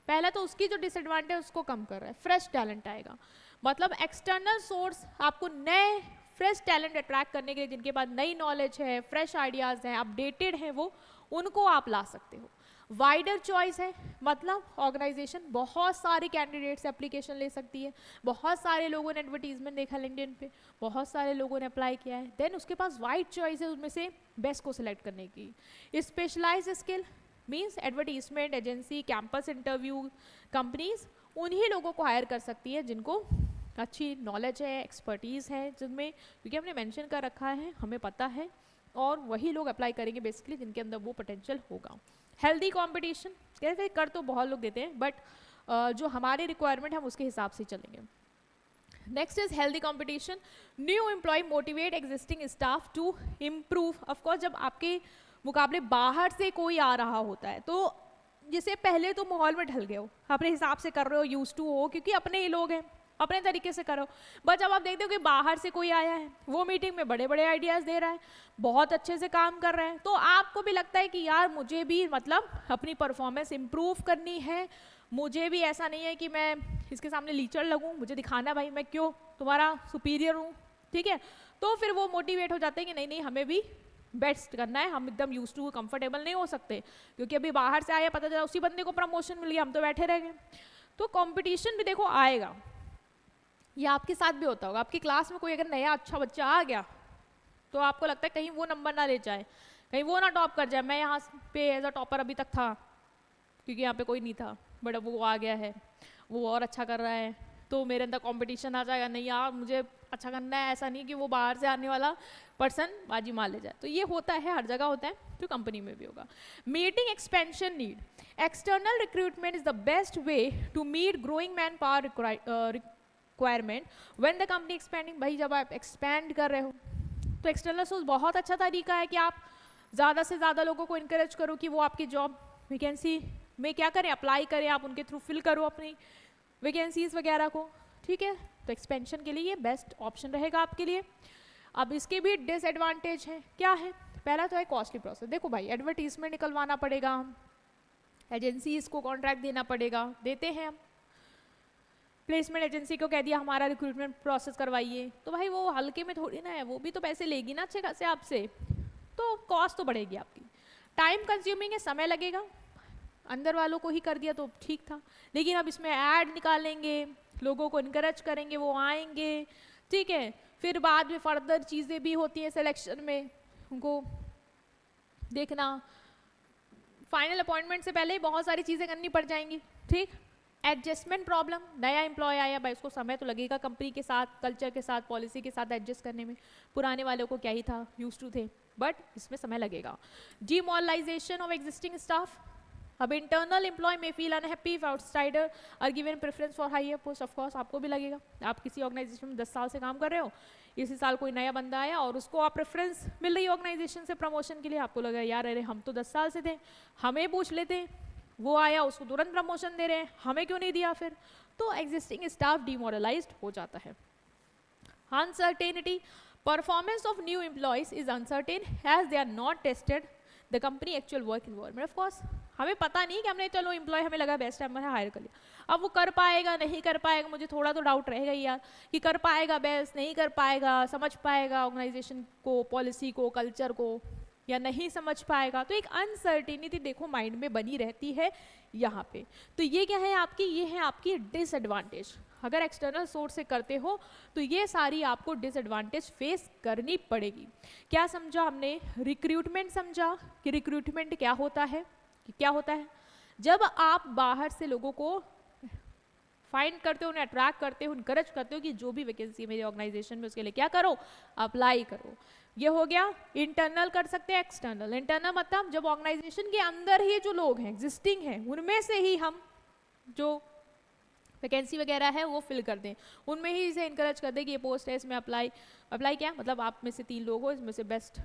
पहला तो उसकी जो डिसएडवांटेज उसको कम कर रहा है, फ्रेश टैलेंट आएगा। मतलब एक्सटर्नल सोर्स आपको नए फ्रेश टैलेंट अट्रैक्ट करने के लिए, जिनके पास नई नॉलेज है, फ्रेश आइडियाज़ हैं, अपडेटेड हैं, वो उनको आप ला सकते हो। वाइडर चॉइस है, मतलब ऑर्गेनाइजेशन बहुत सारे कैंडिडेट्स एप्लीकेशन ले सकती है, बहुत सारे लोगों ने एडवर्टीजमेंट देखा लिंक्डइन पे, बहुत सारे लोगों ने अप्लाई किया है, देन उसके पास वाइड चॉइस है उसमें से बेस्ट को सिलेक्ट करने की। Specialise skill means advertisement agency, campus interview companies उन्हीं लोगों को हायर कर सकती है जिनको अच्छी नॉलेज है, एक्सपर्टीज़ है जिनमें, क्योंकि हमने मेंशन कर रखा है, हमें पता है, और वही लोग अप्लाई करेंगे बेसिकली जिनके अंदर वो पोटेंशियल होगा। हेल्दी कंपटीशन कहते कर तो बहुत लोग देते हैं, बट जो हमारे रिक्वायरमेंट है हम उसके हिसाब से चलेंगे। Next is healthy competition. New employee motivate existing staff to improve. Of course जब आपके मुकाबले बाहर से कोई आ रहा होता है, तो जिसे पहले तो माहौल में ढल गए हो, अपने हिसाब से कर रहे हो, यूज टू हो, क्योंकि अपने ही लोग हैं, अपने तरीके से करो। बट जब आप देखते हो कि बाहर से कोई आया है, वो मीटिंग में बड़े बड़े आइडियाज़ दे रहा है, बहुत अच्छे से काम कर रहा है, तो आपको भी लगता है कि यार मुझे भी मतलब अपनी परफॉर्मेंस इम्प्रूव करनी है, मुझे भी ऐसा नहीं है कि मैं इसके सामने लीचड़ लगूं, मुझे दिखाना भाई मैं क्यों तुम्हारा सुपीरियर हूँ। ठीक है, तो फिर वो मोटिवेट हो जाते हैं कि नहीं नहीं हमें भी बेस्ट करना है, हम एकदम यूज टू कंफर्टेबल नहीं हो सकते, क्योंकि अभी बाहर से आया, पता चला उसी बंदे को प्रमोशन मिल गया, हम तो बैठे रह गए। तो कंपटीशन भी देखो आएगा, ये आपके साथ भी होता होगा। आपकी क्लास में कोई अगर नया अच्छा बच्चा आ गया, तो आपको लगता है कहीं वो नंबर ना ले जाए, कहीं वो ना टॉप कर जाए। मैं यहाँ पे एज अ टॉपर अभी तक था, क्योंकि यहाँ पे कोई नहीं था, बट अब वो आ गया है, वो और अच्छा कर रहा है, तो मेरे अंदर कंपटीशन आ जाएगा, नहीं यार मुझे अच्छा करना है, ऐसा नहीं कि वो बाहर से आने वाला पर्सन बाजी मार ले जाए। तो ये होता है, हर जगह होता है, तो कंपनी में भी होगा। Meeting expansion need. External recruitment is the best way to meet growing manpower requirement when the company expanding. भाई जब आप एक्सपेंड कर रहे हो, तो एक्सटर्नल सोर्स बहुत अच्छा तरीका है कि आप ज़्यादा से ज़्यादा लोगों को इनकरेज करो कि वो आपकी जॉब वैकेंसी में क्या करें, अप्लाई करें, आप उनके थ्रू फिल करो अपनी वैकेंसीज वगैरह को। ठीक है, तो एक्सपेंशन के लिए ये बेस्ट ऑप्शन रहेगा आपके लिए। अब इसके भी डिसएडवांटेज हैं, क्या है? पहला तो है कॉस्टली प्रोसेस। देखो भाई एडवर्टीजमेंट निकलवाना पड़ेगा, एजेंसीज को कॉन्ट्रैक्ट देना पड़ेगा, देते हैं हम, प्लेसमेंट एजेंसी को कह दिया हमारा रिक्रूटमेंट प्रोसेस करवाइए, तो भाई वो हल्के में थोड़ी ना है, वो भी तो पैसे लेगी ना अच्छे खासे आपसे, तो कॉस्ट तो बढ़ेगी आपकी। टाइम कंज्यूमिंग है, समय लगेगा, अंदर वालों को ही कर दिया तो ठीक था, लेकिन अब इसमें ऐड निकालेंगे, लोगों को इनकरेज करेंगे, वो आएंगे, ठीक है, फिर बाद में फर्दर चीज़ें भी होती हैं सिलेक्शन में, उनको देखना, फाइनल अपॉइंटमेंट से पहले ही बहुत सारी चीज़ें करनी पड़ जाएंगी। ठीक, एडजस्टमेंट प्रॉब्लम, नया एम्प्लॉय आया भाई, उसको समय तो लगेगा कंपनी के साथ, कल्चर के साथ, पॉलिसी के साथ एडजस्ट करने में। पुराने वालों को क्या ही था, यूज टू थे, बट इसमें समय लगेगा। Demoralisation of existing staff. अब इंटरनल एम्प्लॉय में feel unhappy if outsider are given preference for higher post. Of course आपको भी लगेगा, आप किसी ऑर्गेनाइजेशन में 10 साल से काम कर रहे हो, इसी साल कोई नया बंदा आया और उसको आप प्रेफरेंस मिल रही ऑर्गेनाइजेशन से प्रमोशन के लिए, आपको लगा यार अरे हम तो 10 साल से थे, हमें पूछ लेते, वो आया उसको तुरंत प्रमोशन दे रहे हैं, हमें क्यों नहीं दिया फिर। तो एग्जिस्टिंग स्टाफ डिमोरलाइज्ड हो जाता है। Uncertainty, performance of new employees is uncertain as they are not tested the company actual work environment. Of course हमें पता नहीं कि हमने चलो एम्प्लॉय हमें लगा बेस्ट है, हमने हायर कर लिया, अब वो कर पाएगा नहीं कर पाएगा, मुझे थोड़ा तो डाउट रहेगा ही यार कि कर पाएगा बेस्ट, नहीं कर पाएगा, समझ पाएगा ऑर्गेनाइजेशन को, पॉलिसी को, कल्चर को, या नहीं समझ पाएगा, तो एक अनसर्टेनिटी देखो माइंड में बनी रहती है यहाँ पे। तो ये क्या है आपकी, ये है आपकी डिसएडवांटेज। अगर एक्सटर्नल सोर्स से करते हो तो ये सारी आपको डिसएडवांटेज फेस करनी पड़ेगी। क्या समझा हमने, रिक्रूटमेंट समझा कि रिक्रूटमेंट क्या होता है, कि क्या होता है जब आप बाहर से लोगों को फाइंड करते हो, उन्हें अट्रैक्ट करते हो, इनकरेज करते हो कि जो भी वैकेंसी मेरे ऑर्गेनाइजेशन में उसके लिए क्या करो, अप्लाई करो। ये हो गया इंटरनल, कर सकते हैं एक्सटर्नल। इंटरनल मतलब जब ऑर्गेनाइजेशन के अंदर ही जो लोग हैं एग्जिस्टिंग हैं उनमें से ही हम जो वैकेंसी वगैरह है वो फिल कर दें, उनमें ही इसे इनकरेज कर दें कि ये पोस्ट है इसमें अप्लाई क्या मतलब आप में से 3 लोग हो, इसमें से बेस्ट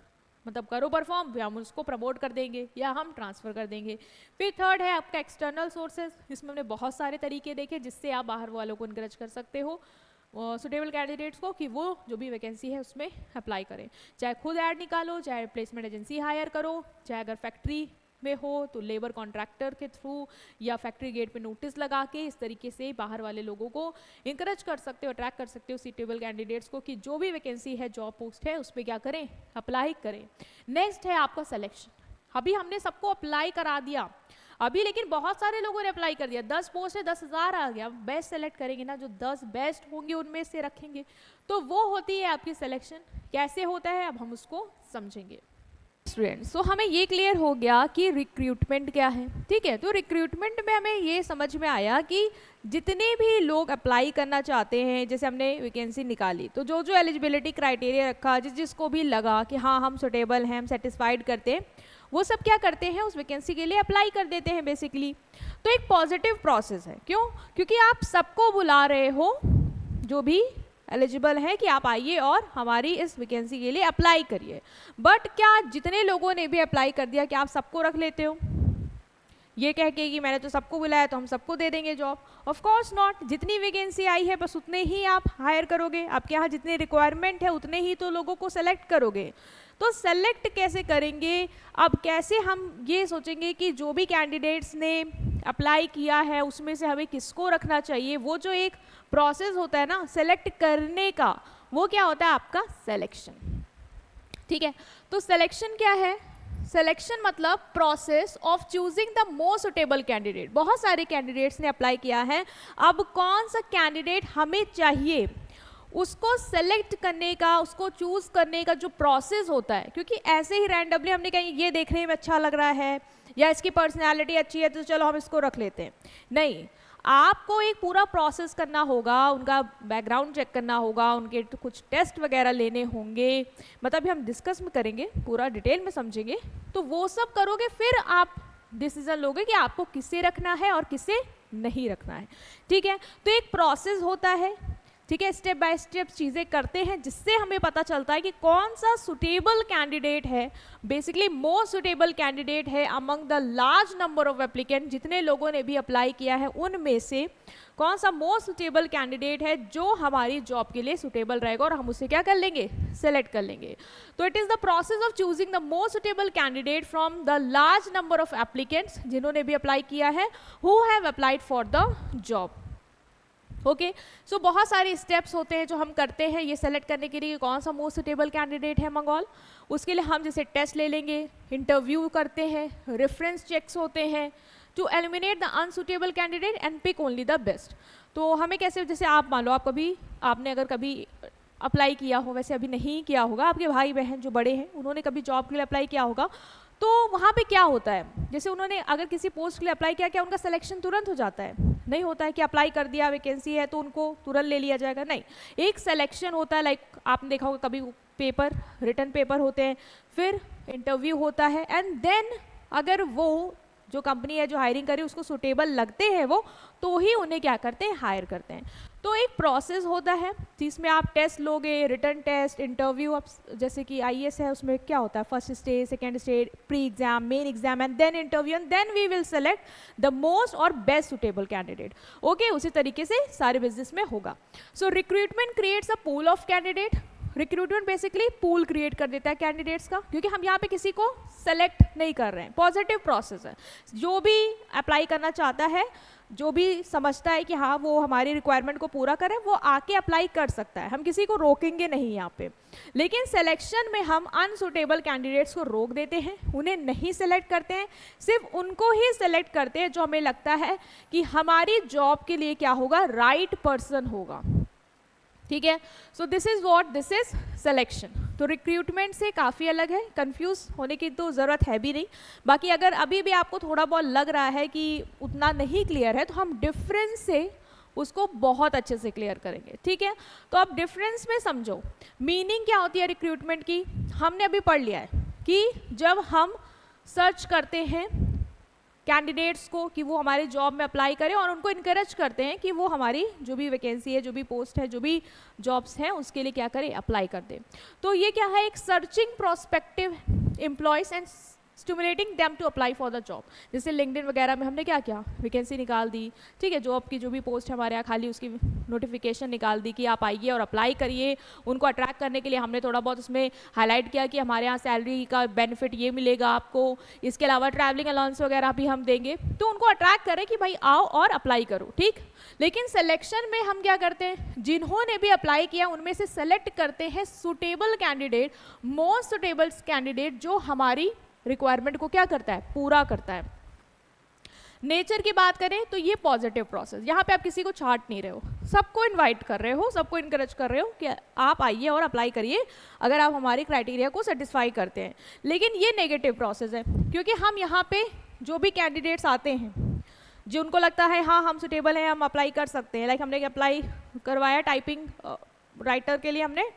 मतलब करो परफॉर्म, या हम उसको प्रमोट कर देंगे या हम ट्रांसफ़र कर देंगे। फिर थर्ड है आपका एक्सटर्नल सोर्सेज। इसमें हमने बहुत सारे तरीके देखे जिससे आप बाहर वालों को इनकरेज कर सकते हो सुटेबल कैंडिडेट्स को कि वो जो भी वैकेंसी है उसमें अप्लाई करें, चाहे खुद ऐड निकालो, चाहे प्लेसमेंट एजेंसी हायर करो, चाहे अगर फैक्ट्री में हो तो लेबर कॉन्ट्रैक्टर के थ्रू या फैक्ट्री गेट पे नोटिस लगा के इस तरीके से बाहर वाले लोगों को इंकरेज कर सकते हो, अट्रैक्ट कर सकते हो सुटेबल कैंडिडेट्स को कि जो भी वैकेंसी है, जॉब पोस्ट है, उस पर क्या करें, अप्लाई करें। नेक्स्ट है आपका सिलेक्शन। अभी हमने सबको अप्लाई करा दिया अभी, लेकिन बहुत सारे लोगों ने अप्लाई कर दिया, 10 पोस्ट है, 10,000 आ गया, बेस्ट सेलेक्ट करेंगे ना, जो 10 बेस्ट होंगे उनमें से रखेंगे, तो वो होती है आपकी सिलेक्शन। कैसे होता है अब हम उसको समझेंगे। स्टूडेंट्स, तो हमें ये क्लियर हो गया कि रिक्रूटमेंट क्या है, ठीक है। तो रिक्रूटमेंट में हमें ये समझ में आया कि जितने भी लोग अप्लाई करना चाहते हैं, जैसे हमने वैकेंसी निकाली तो जो जो एलिजिबिलिटी क्राइटेरिया रखा, जिसको भी लगा कि हाँ हम सुटेबल हैं, हम सेटिस्फाइड करते हैं, वो सब क्या करते हैं उस वैकेंसी के लिए अप्लाई कर देते हैं बेसिकली। तो एक पॉजिटिव प्रोसेस है, क्यों, क्योंकि आप सबको बुला रहे हो जो भी एलिजिबल है कि आप आइए और हमारी इस वैकेंसी के लिए अप्लाई करिए। बट क्या जितने लोगों ने भी अप्लाई कर दिया क्या आप सबको रख लेते हो ये कह के कि मैंने तो सबको बुलाया तो हम सबको दे देंगे जॉब? Of course not. जितनी वैकेंसी आई है बस उतने ही आप हायर करोगे, आपके यहाँ जितने रिक्वायरमेंट है उतने ही तो लोगों को सेलेक्ट करोगे। तो सेलेक्ट कैसे करेंगे, अब कैसे हम ये सोचेंगे कि जो भी कैंडिडेट्स ने अप्लाई किया है उसमें से हमें किसको रखना चाहिए, वो जो एक प्रोसेस होता है ना सेलेक्ट करने का, वो क्या होता है आपका सिलेक्शन, ठीक है। तो सिलेक्शन क्या है, सिलेक्शन मतलब process of choosing the most suitable candidate. बहुत सारे कैंडिडेट्स ने अप्लाई किया है, अब कौन सा कैंडिडेट हमें चाहिए उसको सेलेक्ट करने का, उसको चूज करने का जो प्रोसेस होता है, क्योंकि ऐसे ही रैंडमली हमने कहीं ये देखने में अच्छा लग रहा है या इसकी पर्सनैलिटी अच्छी है तो चलो हम इसको रख लेते हैं, नहीं, आपको एक पूरा प्रोसेस करना होगा, उनका बैकग्राउंड चेक करना होगा, उनके कुछ टेस्ट वगैरह लेने होंगे, मतलब अभी हम डिस्कस में करेंगे, पूरा डिटेल में समझेंगे, तो वो सब करोगे फिर आप डिसीजन लोगे कि आपको किसे रखना है और किसे नहीं रखना है, ठीक है। तो एक प्रोसेस होता है, ठीक है, स्टेप बाय स्टेप चीज़ें करते हैं जिससे हमें पता चलता है कि कौन सा सुटेबल कैंडिडेट है, बेसिकली मोस्ट सुटेबल कैंडिडेट है among the large number of applicant, जितने लोगों ने भी अप्लाई किया है उनमें से कौन सा मोस्ट सुटेबल कैंडिडेट है जो हमारी जॉब के लिए सुटेबल रहेगा और हम उसे क्या कर लेंगे, सेलेक्ट कर लेंगे। तो it is the process of choosing the most suitable candidate from the large number of applicants, जिन्होंने भी अप्लाई किया है, who have applied for the job. Okay, so बहुत सारे स्टेप्स होते हैं जो हम करते हैं ये सेलेक्ट करने के लिए कि कौन सा मोस्ट सुटेबल कैंडिडेट है मंगॉल। उसके लिए हम जैसे टेस्ट ले लेंगे, इंटरव्यू करते हैं, रेफरेंस चेक्स होते हैं to eliminate the unsuitable candidate and pick only the best. तो हमें कैसे, जैसे आप मान लो आपने अगर कभी अप्लाई किया हो, वैसे अभी नहीं किया होगा, आपके भाई बहन जो बड़े हैं उन्होंने कभी जॉब के लिए अप्लाई किया होगा, तो वहाँ पे क्या होता है, जैसे उन्होंने अगर किसी पोस्ट के लिए अप्लाई किया, क्या उनका सिलेक्शन तुरंत हो जाता है? नहीं होता है कि अप्लाई कर दिया, वैकेंसी है तो उनको तुरंत ले लिया जाएगा, नहीं, एक सिलेक्शन होता है। लाइक आपने देखा होगा कभी पेपर, रिटन पेपर होते हैं, फिर इंटरव्यू होता है, एंड देन अगर वो जो कंपनी है जो हायरिंग करे उसको सुटेबल लगते हैं वो, तो ही उन्हें क्या करते हैं, हायर करते हैं। तो एक प्रोसेस होता है जिसमें आप टेस्ट लोगे, रिटन टेस्ट, इंटरव्यू, अब जैसे कि IAS है उसमें क्या होता है, first stage, second stage, pre exam, main exam and then interview and then we will select the most और बेस्ट सुटेबल कैंडिडेट। ओके, उसी तरीके से सारे बिजनेस में होगा। So recruitment creates a pool of candidate, recruitment basically pool create कर देता है कैंडिडेट्स का, क्योंकि हम यहाँ पे किसी को सेलेक्ट नहीं कर रहे हैं, पॉजिटिव प्रोसेस है। जो भी अप्लाई करना चाहता है, जो भी समझता है कि हाँ वो हमारी रिक्वायरमेंट को पूरा करे, वो आके अप्लाई कर सकता है, हम किसी को रोकेंगे नहीं यहाँ पे। लेकिन सिलेक्शन में हम अनसुटेबल कैंडिडेट्स को रोक देते हैं, उन्हें नहीं सेलेक्ट करते हैं, सिर्फ उनको ही सेलेक्ट करते हैं जो हमें लगता है कि हमारी जॉब के लिए क्या होगा, राइट पर्सन होगा। ठीक है, so this is what, this is selection. तो रिक्रूटमेंट से काफ़ी अलग है, कंफ्यूज होने की तो ज़रूरत है भी नहीं। बाकी अगर अभी भी आपको थोड़ा बहुत लग रहा है कि उतना नहीं क्लियर है, तो हम डिफरेंस से उसको बहुत अच्छे से क्लियर करेंगे। ठीक है, तो अब डिफरेंस में समझो मीनिंग क्या होती है रिक्रूटमेंट की। हमने अभी पढ़ लिया है कि जब हम सर्च करते हैं कैंडिडेट्स को कि वो हमारे जॉब में अप्लाई करें, और उनको इनकरेज करते हैं कि वो हमारी जो भी वैकेंसी है, जो भी पोस्ट है, जो भी जॉब्स हैं, उसके लिए क्या करें, अप्लाई कर दें। तो ये क्या है, एक searching prospective employees and stimulating them to apply for the job. जैसे लिंक्डइन वगैरह में हमने क्या किया, वैकेंसी निकाल दी, ठीक है, जॉब की जो भी पोस्ट है हमारे यहाँ खाली, उसकी नोटिफिकेशन निकाल दी कि आप आइए और अप्लाई करिए। उनको अट्रैक्ट करने के लिए हमने थोड़ा बहुत उसमें हाईलाइट किया कि हमारे यहाँ सैलरी का बेनिफिट ये मिलेगा आपको, इसके अलावा ट्रैवलिंग अलाउंस वगैरह भी हम देंगे, तो उनको अट्रैक्ट करें कि भाई आओ और अप्लाई करो। ठीक, लेकिन सिलेक्शन में हम क्या करते हैं, जिन्होंने भी अप्लाई किया उनमें से सेलेक्ट करते हैं suitable candidate, most suitable candidate जो हमारी रिक्वायरमेंट को क्या करता है, पूरा करता है। नेचर की बात करें तो ये पॉजिटिव प्रोसेस, यहाँ पे आप किसी को छांट नहीं रहे हो, सबको इनवाइट कर रहे हो, सबको इनकरेज कर रहे हो कि आप आइए और अप्लाई करिए अगर आप हमारी क्राइटेरिया को सेटिस्फाई करते हैं। लेकिन ये नेगेटिव प्रोसेस है, क्योंकि हम यहाँ पे जो भी कैंडिडेट्स आते हैं, जो उनको लगता है हाँ हम सुटेबल हैं, हम अप्लाई कर सकते हैं, लाइक हमने अप्लाई करवाया टाइपिंग राइटर के लिए, हमने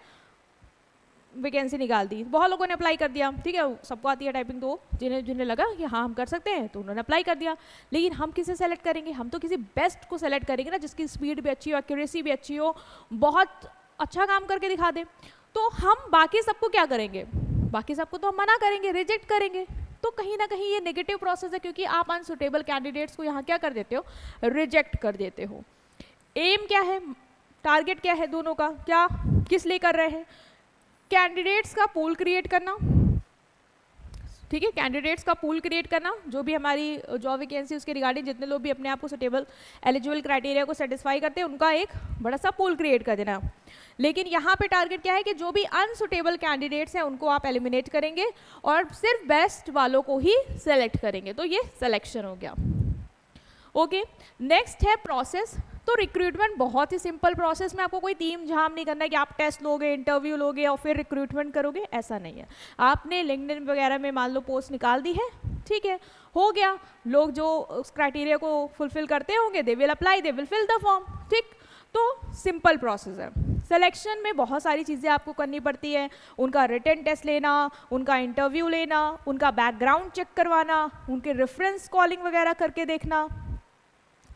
वैकेंसी निकाल दी, बहुत लोगों ने अप्लाई कर दिया, ठीक है, सबको आती है टाइपिंग, तो जिन्हें जिन्हें लगा कि हाँ हम कर सकते हैं तो उन्होंने अप्लाई कर दिया। लेकिन हम किसे सेलेक्ट करेंगे, हम तो किसी बेस्ट को सेलेक्ट करेंगे ना, जिसकी स्पीड भी अच्छी हो, एक्यूरेसी भी अच्छी हो, बहुत अच्छा काम करके दिखा दे। तो हम बाकी सबको क्या करेंगे, बाकी सबको तो हम मना करेंगे, रिजेक्ट करेंगे। तो कहीं ना कहीं ये नेगेटिव प्रोसेस है, क्योंकि आप अनसुटेबल कैंडिडेट्स को यहाँ क्या कर देते हो, रिजेक्ट कर देते हो। एम क्या है, टारगेट क्या है दोनों का, क्या किस लिए कर रहे हैं, कैंडिडेट्स का पूल क्रिएट करना। ठीक है, कैंडिडेट्स का पूल क्रिएट करना, जो भी हमारी जॉब वैकेंसी उसके रिगार्डिंग जितने लोग भी अपने आप को सुटेबल एलिजिबल क्राइटेरिया को सेटिस्फाई करते हैं, उनका एक बड़ा सा पूल क्रिएट कर देना। लेकिन यहाँ पे टारगेट क्या है कि जो भी अनसुटेबल कैंडिडेट्स हैं उनको आप एलिमिनेट करेंगे और सिर्फ बेस्ट वालों को ही सेलेक्ट करेंगे। तो ये सिलेक्शन हो गया। ओके, नेक्स्ट है प्रोसेस। तो रिक्रूटमेंट बहुत ही सिंपल प्रोसेस में, आपको कोई तीम झाम नहीं करना है कि आप टेस्ट लोगे, इंटरव्यू लोगे और फिर रिक्रूटमेंट करोगे, ऐसा नहीं है। आपने लिंक्डइन वगैरह में मान लो पोस्ट निकाल दी है, ठीक है, हो गया, लोग जो उस क्राइटेरिया को फुलफिल करते होंगे they will apply, they will fill the form. ठीक, तो सिंपल प्रोसेस है। सिलेक्शन में बहुत सारी चीज़ें आपको करनी पड़ती है, उनका रिटन टेस्ट लेना, उनका इंटरव्यू लेना, उनका बैकग्राउंड चेक करवाना, उनके रेफरेंस कॉलिंग वगैरह करके देखना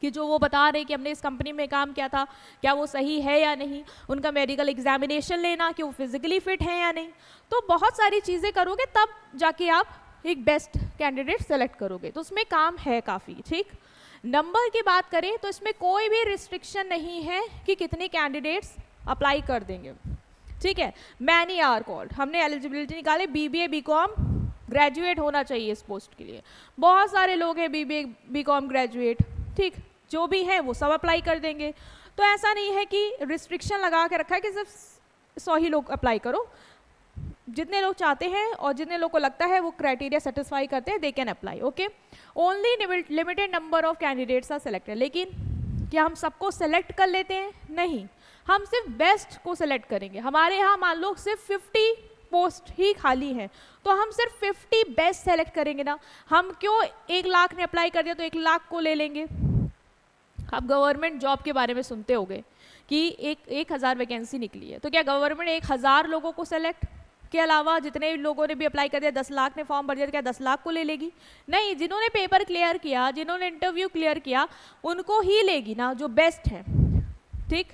कि जो वो बता रहे कि हमने इस कंपनी में काम किया था क्या वो सही है या नहीं, उनका मेडिकल एग्जामिनेशन लेना कि वो फिजिकली फिट है या नहीं। तो बहुत सारी चीज़ें करोगे तब जाके आप एक बेस्ट कैंडिडेट सेलेक्ट करोगे, तो उसमें काम है काफ़ी। ठीक, नंबर की बात करें तो इसमें कोई भी रिस्ट्रिक्शन नहीं है कि कितने कैंडिडेट्स अप्लाई कर देंगे। ठीक है, मैनी आर कॉल्ड, हमने एलिजिबिलिटी निकाले, BBA BCom ग्रेजुएट होना चाहिए इस पोस्ट के लिए। बहुत सारे लोग हैं BBA BCom ग्रेजुएट, ठीक, जो भी है वो सब अप्लाई कर देंगे। तो ऐसा नहीं है कि रिस्ट्रिक्शन लगा के रखा है कि सिर्फ 100 ही लोग अप्लाई करो, जितने लोग चाहते हैं और जितने लोग को लगता है वो क्राइटेरिया सेटिस्फाई करते हैं, they can apply. Okay, only limited number of candidates are selected. लेकिन क्या हम सबको सेलेक्ट कर लेते हैं? नहीं, हम सिर्फ बेस्ट को सेलेक्ट करेंगे। हमारे यहाँ मान लो सिर्फ 50 पोस्ट ही खाली हैं, तो हम सिर्फ 50 बेस्ट सेलेक्ट करेंगे ना। हम क्यों 1 लाख ने अप्लाई कर दिया तो 1 लाख को ले लेंगे। आप गवर्नमेंट जॉब के बारे में सुनते होंगे कि 1000 वैकेंसी निकली है, तो क्या गवर्नमेंट 1000 लोगों को सेलेक्ट के अलावा जितने लोगों ने भी अप्लाई कर दिया, 10 लाख ने फॉर्म भर दिया, तो क्या 10 लाख को ले लेगी? नहीं, जिन्होंने पेपर क्लियर किया, जिन्होंने इंटरव्यू क्लियर किया, उनको ही लेगी ना, जो बेस्ट है। ठीक,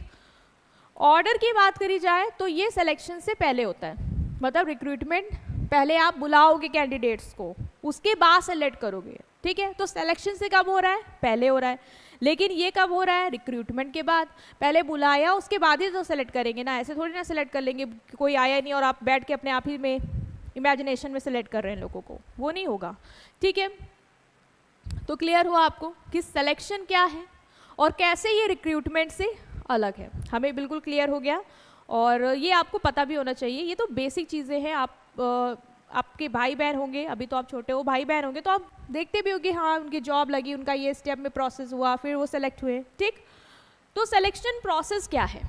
ऑर्डर की बात करी जाए तो ये सिलेक्शन से पहले होता है, मतलब रिक्रूटमेंट पहले आप बुलाओगे कैंडिडेट्स को, उसके बाद सेलेक्ट करोगे। ठीक है, तो सिलेक्शन से कब हो रहा है? पहले हो रहा है। लेकिन ये कब हो रहा है? रिक्रूटमेंट के बाद। पहले बुलाया उसके बाद ही तो सेलेक्ट करेंगे ना, ऐसे थोड़ी ना सेलेक्ट कर लेंगे कि कोई आया नहीं और आप बैठ के अपने आप ही में इमेजिनेशन में सेलेक्ट कर रहे हैं लोगों को, वो नहीं होगा। ठीक है, तो क्लियर हुआ आपको कि सिलेक्शन क्या है और कैसे ये रिक्रूटमेंट से अलग है, हमें बिल्कुल क्लियर हो गया। और ये आपको पता भी होना चाहिए, ये तो बेसिक चीज़ें हैं। आपके भाई बहन होंगे, अभी तो आप छोटे हो, भाई बहन होंगे तो आप देखते भी होंगे, हाँ उनकी जॉब लगी, उनका ये स्टेप में प्रोसेस हुआ, फिर वो सेलेक्ट हुए। ठीक, तो सिलेक्शन प्रोसेस क्या है?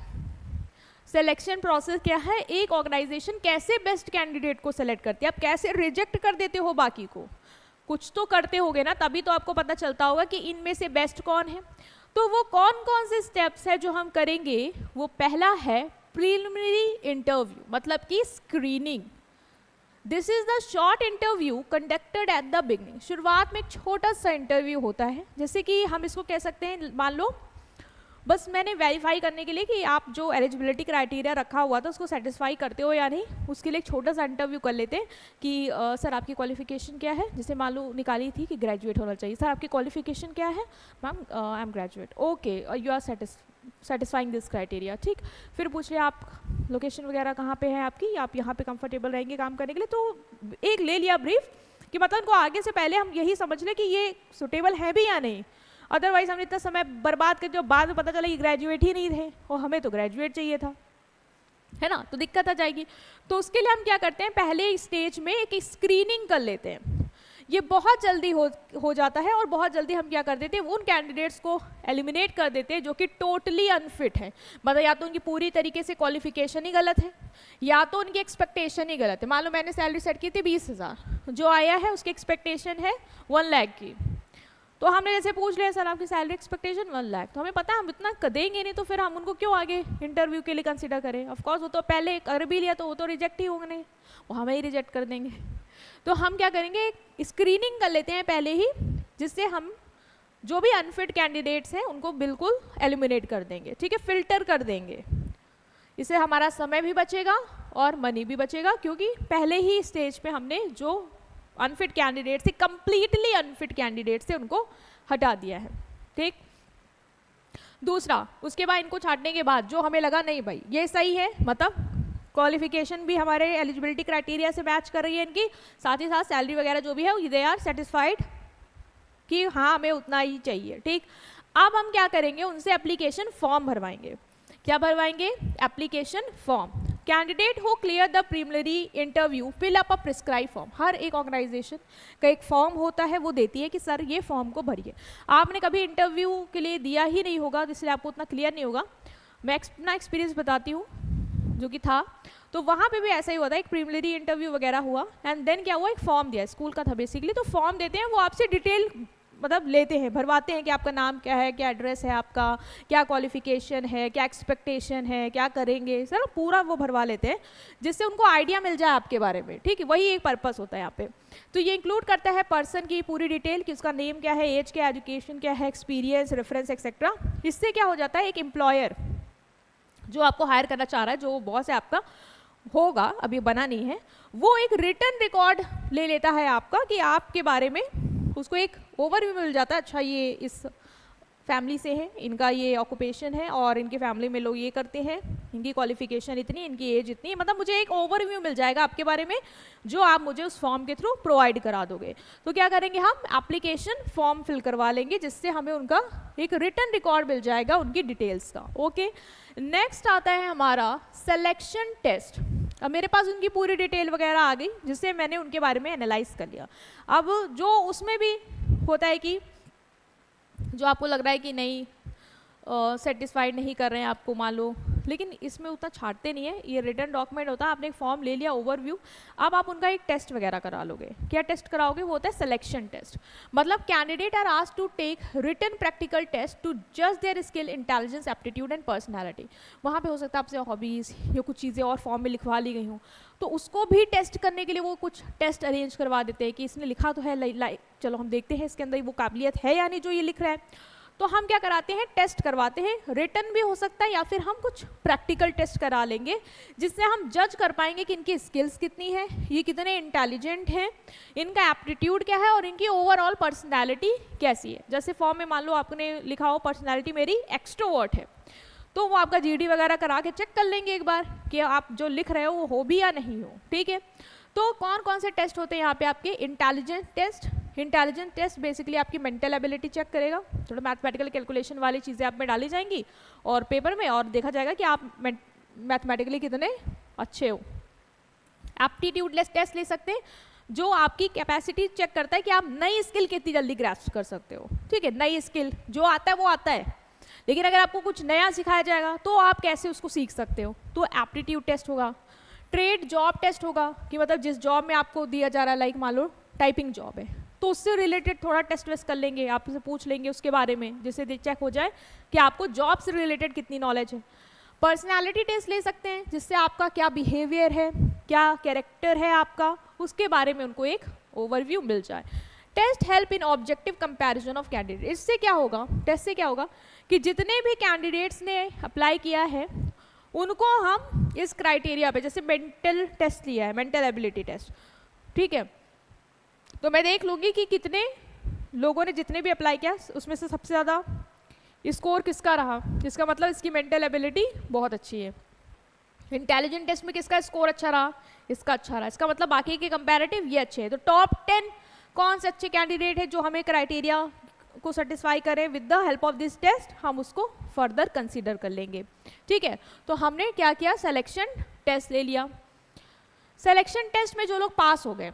सिलेक्शन प्रोसेस क्या है? एक ऑर्गेनाइजेशन कैसे बेस्ट कैंडिडेट को सेलेक्ट करती है, आप कैसे रिजेक्ट कर देते हो बाकी को, कुछ तो करते होगे ना, तभी तो आपको पता चलता होगा कि इनमें से बेस्ट कौन है। तो वो कौन कौन से स्टेप्स है जो हम करेंगे? वो पहला है प्रीलिमिनरी इंटरव्यू, मतलब कि screening. This is the short interview conducted at the beginning. शुरुआत में एक छोटा सा इंटरव्यू होता है, जैसे कि हम इसको कह सकते हैं, मान लो बस मैंने वेरीफाई करने के लिए कि आप जो एलिजिबिलिटी क्राइटेरिया रखा हुआ था उसको सेटिस्फाई करते हो या नहीं, उसके लिए एक छोटा सा इंटरव्यू कर लेते हैं कि सर आपकी क्वालिफिकेशन क्या है। जैसे मान लो निकाली थी कि ग्रेजुएट होना चाहिए, सर आपकी क्वालिफिकेशन क्या है? Ma'am I am graduate. Okay, you are satisfying this criteria. ठीक, फिर पूछ लिया आप लोकेशन वगैरह कहाँ पे है आपकी, आप यहाँ पे कंफर्टेबल रहेंगे काम करने के लिए, तो एक ले लिया ब्रीफ कि मतलब उनको आगे से पहले हम यही समझ लें कि ये सुटेबल है भी या नहीं। अदरवाइज हमने इतना समय बर्बाद कर, जो बाद में पता चला कि ग्रेजुएट ही नहीं थे और हमें तो ग्रेजुएट चाहिए था, है ना, तो दिक्कत आ जाएगी। तो उसके लिए हम क्या करते हैं, पहले स्टेज में एक स्क्रीनिंग कर लेते हैं। ये बहुत जल्दी हो जाता है और बहुत जल्दी हम क्या कर देते हैं, उन कैंडिडेट्स को एलिमिनेट कर देते हैं जो कि टोटली अनफिट है। मतलब या तो उनकी पूरी तरीके से क्वालिफिकेशन ही गलत है या तो उनकी एक्सपेक्टेशन ही गलत है। मान लो मैंने सैलरी सेट की थी 20,000, जो आया है उसकी एक्सपेक्टेशन है 1 लाख की। तो हमने जैसे पूछ लिया सर आपकी सैलरी एक्सपेक्टेशन 1 लाख, तो हमें पता है हम इतना देंगे नहीं, तो फिर हम उनको क्यों आगे इंटरव्यू के लिए कंसिडर करें। ऑफ कोर्स वो तो पहले कर भी लिया तो वो तो रिजेक्ट ही होंगे, वो हमें ही रिजेक्ट कर देंगे। तो हम क्या करेंगे, स्क्रीनिंग कर लेते हैं पहले ही, जिससे हम जो भी अनफिट कैंडिडेट्स हैं उनको बिल्कुल एलिमिनेट कर देंगे। ठीक है, फिल्टर कर देंगे। इससे हमारा समय भी बचेगा और मनी भी बचेगा, क्योंकि पहले ही स्टेज पे हमने जो अनफिट कैंडिडेट से, कंप्लीटली अनफिट कैंडिडेट से उनको हटा दिया है। ठीक, दूसरा, उसके बाद इनको छांटने के बाद जो हमें लगा नहीं भाई ये सही है, मतलब क्वालिफिकेशन भी हमारे एलिजिबिलिटी क्राइटेरिया से मैच कर रही है इनकी, साथ ही साथ सैलरी वगैरह जो भी है दे आर सेटिस्फाइड कि हाँ हमें उतना ही चाहिए। ठीक, अब हम क्या करेंगे, उनसे एप्लीकेशन फॉर्म भरवाएंगे। क्या भरवाएंगे? Application form. Candidate who clear the preliminary interview fill up a prescribe form. हर एक ऑर्गेनाइजेशन का एक फॉर्म होता है, वो देती है कि सर ये फॉर्म को भरिए। आपने कभी इंटरव्यू के लिए दिया ही नहीं होगा, इसलिए आपको उतना क्लियर नहीं होगा। मैं अपना एक्सपीरियंस बताती हूँ जो कि था, तो वहाँ पे भी ऐसा ही हुआ था, एक प्रीलिमिनरी इंटरव्यू वगैरह हुआ एंड देन क्या हुआ, एक फॉर्म दिया, स्कूल का था बेसिकली। तो फॉर्म देते हैं, वो आपसे डिटेल मतलब लेते हैं, भरवाते हैं कि आपका नाम क्या है, क्या एड्रेस है आपका, क्या क्वालिफिकेशन है, क्या एक्सपेक्टेशन है, क्या करेंगे, सर पूरा वो भरवा लेते हैं, जिससे उनको आइडिया मिल जाए आपके बारे में। ठीक है, वही एक पर्पस होता है यहाँ पे। तो ये इंक्लूड करता है पर्सन की पूरी डिटेल कि उसका नेम क्या है, एज क्या है, एजुकेशन क्या है, एक्सपीरियंस, रेफरेंस एक्सेट्रा। इससे क्या हो जाता है, एक एम्प्लॉयर जो आपको हायर करना चाह रहा है, जो बॉस है आपका होगा, अभी बना नहीं है, वो एक रिटन रिकॉर्ड ले लेता है आपका कि आपके बारे में, उसको एक ओवरव्यू मिल जाता है। अच्छा ये इस फैमिली से है, इनका ये ऑक्यूपेशन है और इनके फैमिली में लोग ये करते हैं, इनकी क्वालिफिकेशन इतनी, इनकी एज इतनी, मतलब मुझे एक ओवरव्यू मिल जाएगा आपके बारे में जो आप मुझे उस फॉर्म के थ्रू प्रोवाइड करा दोगे। तो क्या करेंगे, हम एप्लीकेशन फॉर्म फिल करवा लेंगे, जिससे हमें उनका एक रिटन रिकॉर्ड मिल जाएगा उनकी डिटेल्स का। ओके, नेक्स्ट आता है हमारा सिलेक्शन टेस्ट। अब मेरे पास उनकी पूरी डिटेल वगैरह आ गई, जिससे मैंने उनके बारे में एनालाइज कर लिया। अब जो उसमें भी होता है कि जो आपको लग रहा है कि नहीं सेटिस्फाइड नहीं कर रहे हैं आपको, मान लो, लेकिन इसमें उतना छाटते नहीं है, ये रिटर्न डॉक्यूमेंट होता है, आपने एक फॉर्म ले लिया ओवरव्यू, अब आप उनका एक टेस्ट वगैरह करा लोगे। क्या टेस्ट कराओगे, वो होता है सिलेक्शन टेस्ट। मतलब candidate are asked to take written practical test to जज their skill, intelligence, aptitude and personality. वहाँ पे हो सकता है आपसे हॉबीज़ या कुछ चीज़ें और फॉर्म में लिखवा ली गई हूँ, तो उसको भी टेस्ट करने के लिए वो कुछ टेस्ट अरेंज करवा देते हैं कि इसने लिखा तो है, चलो हम देखते हैं इसके अंदर वो काबिलियत है या नहीं जो ये लिख रहा है। तो हम क्या कराते हैं, टेस्ट करवाते हैं, रिटन भी हो सकता है या फिर हम कुछ प्रैक्टिकल टेस्ट करा लेंगे जिससे हम जज कर पाएंगे कि इनकी स्किल्स कितनी है, ये कितने इंटेलिजेंट हैं, इनका एप्टीट्यूड क्या है और इनकी ओवरऑल पर्सनैलिटी कैसी है। जैसे फॉर्म में मान लो आपने लिखा हो पर्सनैलिटी मेरी एक्सट्रोवर्ट है, तो वो आपका जीडी वगैरह करा के चेक कर लेंगे एक बार कि आप जो लिख रहे हो वो हो भी या नहीं हो, ठीक है। तो कौन कौन से टेस्ट होते हैं यहाँ पे आपके, intelligence test. Intelligence test basically आपकी मेंटल एबिलिटी चेक करेगा, थोड़ा मैथमेटिकल कैलकुलेशन वाली चीज़ें आप में डाली जाएंगी और पेपर में, और देखा जाएगा कि आप मैथमेटिकली कितने अच्छे हो। एप्टीट्यूड टेस्ट ले सकते हैं, जो आपकी कैपेसिटी चेक करता है कि आप नई स्किल कितनी जल्दी ग्रैस्प कर सकते हो, ठीक है। नई स्किल जो आता है वो आता है, लेकिन अगर आपको कुछ नया सिखाया जाएगा तो आप कैसे उसको सीख सकते हो, तो एप्टीट्यूड टेस्ट होगा। ट्रेड जॉब टेस्ट होगा कि मतलब जिस जॉब में आपको दिया जा रहा है, लाइक मान लो टाइपिंग जॉब है, तो उससे रिलेटेड थोड़ा टेस्ट वेस्ट कर लेंगे, आपसे पूछ लेंगे उसके बारे में, जिससे चेक हो जाए कि आपको जॉब से रिलेटेड कितनी नॉलेज है। पर्सनैलिटी टेस्ट ले सकते हैं, जिससे आपका क्या बिहेवियर है, क्या कैरेक्टर है आपका, उसके बारे में उनको एक ओवरव्यू मिल जाए। Test help in objective comparison of candidate. इससे क्या होगा, टेस्ट से क्या होगा कि जितने भी कैंडिडेट्स ने अप्लाई किया है उनको हम इस क्राइटेरिया पे, जैसे मेंटल टेस्ट लिया है, मेंटल एबिलिटी टेस्ट, ठीक है, तो मैं देख लूँगी कि कितने लोगों ने जितने भी अप्लाई किया उसमें से सबसे ज़्यादा स्कोर किसका रहा, इसका मतलब इसकी मेंटल एबिलिटी बहुत अच्छी है। इंटेलिजेंट टेस्ट में किसका स्कोर अच्छा रहा, इसका अच्छा रहा, इसका मतलब बाकी के कंपैरेटिव ये अच्छे हैं। तो टॉप 10 कौन से अच्छे कैंडिडेट है जो हमें क्राइटेरिया को सेटिस्फाई करें, with the help of this test हम उसको फर्दर कंसीडर कर लेंगे, ठीक है। तो हमने क्या किया, सिलेक्शन टेस्ट ले लिया। सिलेक्शन टेस्ट में जो लोग पास हो गए,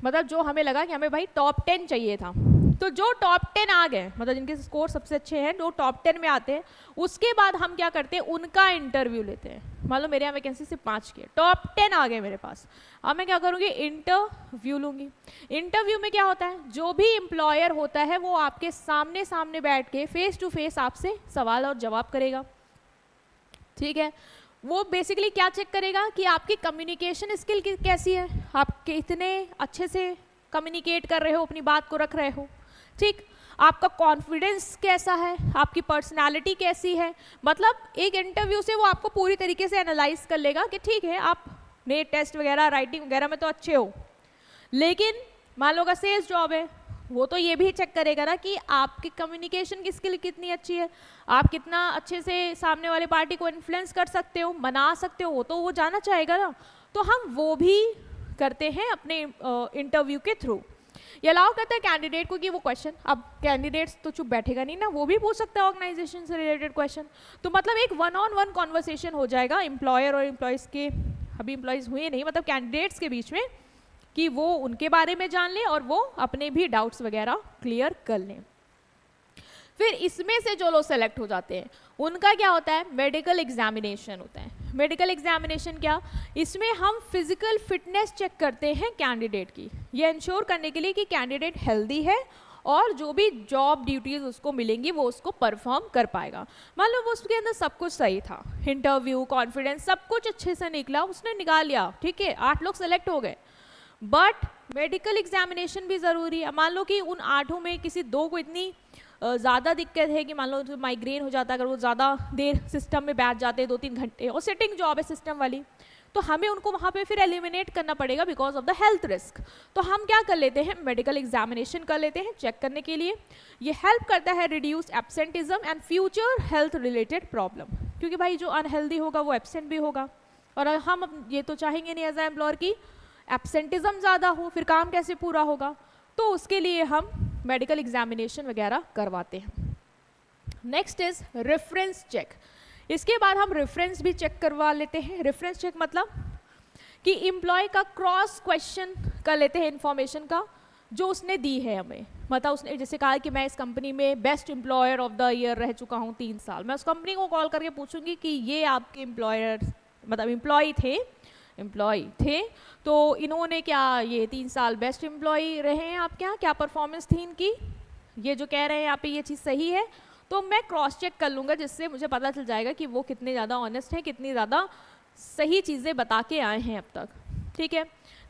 मतलब जो हमें लगा कि हमें भाई टॉप 10 चाहिए था, तो जो टॉप 10 आ गए, मतलब जिनके स्कोर सबसे अच्छे हैं, जो टॉप 10 में आते हैं, उसके बाद हम क्या करते हैं, उनका इंटरव्यू लेते हैं। मान लो मेरे यहाँ वैकेंसी सिर्फ 5 की है, टॉप 10 आ गए मेरे पास, अब मैं क्या करूँगी, इंटरव्यू लूँगी। इंटरव्यू में क्या होता है, जो भी एम्प्लॉयर होता है वो आपके सामने सामने बैठ के फेस टू फेस आपसे सवाल और जवाब करेगा, ठीक है। वो बेसिकली क्या चेक करेगा कि आपकी कम्युनिकेशन स्किल कैसी है, आप कितने अच्छे से कम्युनिकेट कर रहे हो, अपनी बात को रख रहे हो, ठीक। आपका कॉन्फिडेंस कैसा है, आपकी पर्सनालिटी कैसी है, मतलब एक इंटरव्यू से वो आपको पूरी तरीके से एनालाइज कर लेगा कि ठीक है आप ने टेस्ट वगैरह राइटिंग वगैरह में तो अच्छे हो, लेकिन मान लो अगर सेल्स जॉब है, वो तो ये भी चेक करेगा ना कि आपकी कम्युनिकेशन की स्किल कितनी अच्छी है, आप कितना अच्छे से सामने वाले पार्टी को इन्फ्लुएंस कर सकते हो, मना सकते हो, वो तो वो जानना चाहेगा ना। तो हम वो भी करते हैं अपने इंटरव्यू के थ्रू। ये अलाउ करता है कैंडिडेट को कि वो क्वेश्चन, अब कैंडिडेट्स तो चुप बैठेगा नहीं ना, वो भी पूछ सकता है ऑर्गेनाइजेशन से रिलेटेड क्वेश्चन, तो मतलब एक 1-on-1 कॉन्वर्सेशन हो जाएगा एम्प्लॉयर और एम्प्लॉयज़ के, अभी एम्प्लॉयज़ हुए नहीं, मतलब कैंडिडेट्स के बीच में, कि वो उनके बारे में जान लें और वो अपने भी डाउट्स वगैरह क्लियर कर लें। फिर इसमें से जो लोग सेलेक्ट हो जाते हैं उनका क्या होता है, मेडिकल एग्जामिनेशन होता है। मेडिकल एग्जामिनेशन क्या, इसमें हम फिजिकल फिटनेस चेक करते हैं कैंडिडेट की, ये इंश्योर करने के लिए कि कैंडिडेट हेल्दी है और जो भी जॉब ड्यूटीज उसको मिलेंगी वो उसको परफॉर्म कर पाएगा। मान लो वो उसके अंदर सब कुछ सही था, इंटरव्यू, कॉन्फिडेंस, सब कुछ अच्छे से निकला, उसने निकाल लिया, ठीक है, 8 लोग सेलेक्ट हो गए, बट मेडिकल एग्जामिनेशन भी ज़रूरी है। मान लो कि उन 8 में किसी 2 को इतनी ज़्यादा दिक्कत है कि मान लो तो माइग्रेन हो जाता है, अगर वो ज़्यादा देर सिस्टम में बैठ जाते हैं 2-3 घंटे, और सिटिंग जॉब है सिस्टम वाली, तो हमें उनको वहाँ पे फिर एलिमिनेट करना पड़ेगा because of the health risk. तो हम क्या कर लेते हैं, मेडिकल एग्जामिनेशन कर लेते हैं चेक करने के लिए। ये हेल्प करता है reduce absenteeism and future health related problem, क्योंकि भाई जो अनहेल्दी होगा वो एब्सेंट भी होगा, और हम ये तो चाहेंगे नहीं एज ए एम्प्लॉयर की एब्सेंटिज्म ज़्यादा हो, फिर काम कैसे पूरा होगा, तो उसके लिए हम मेडिकल एग्जामिनेशन वगैरह करवाते हैं। Next is reference check. इसके बाद हम रेफरेंस भी चेक करवा लेते हैं। रेफरेंस चेक मतलब कि एम्प्लॉय का क्रॉस क्वेश्चन कर लेते हैं इन्फॉर्मेशन का जो उसने दी है हमें, मतलब उसने जैसे कहा कि मैं इस कंपनी में best employer of the year रह चुका हूँ 3 साल, मैं उस कंपनी को कॉल करके पूछूंगी कि ये आपके एम्प्लॉयर मतलब एम्प्लॉय थे तो इन्होंने क्या ये 3 साल बेस्ट एम्प्लॉय रहे हैं आपके यहाँ, क्या परफॉर्मेंस थी इनकी, ये जो कह रहे हैं यहाँ पे ये चीज़ सही है, तो मैं क्रॉस चेक कर लूँगा जिससे मुझे पता चल जाएगा कि वो कितने ज़्यादा ऑनेस्ट हैं, कितनी ज़्यादा सही चीज़ें बता के आए हैं अब तक, ठीक है।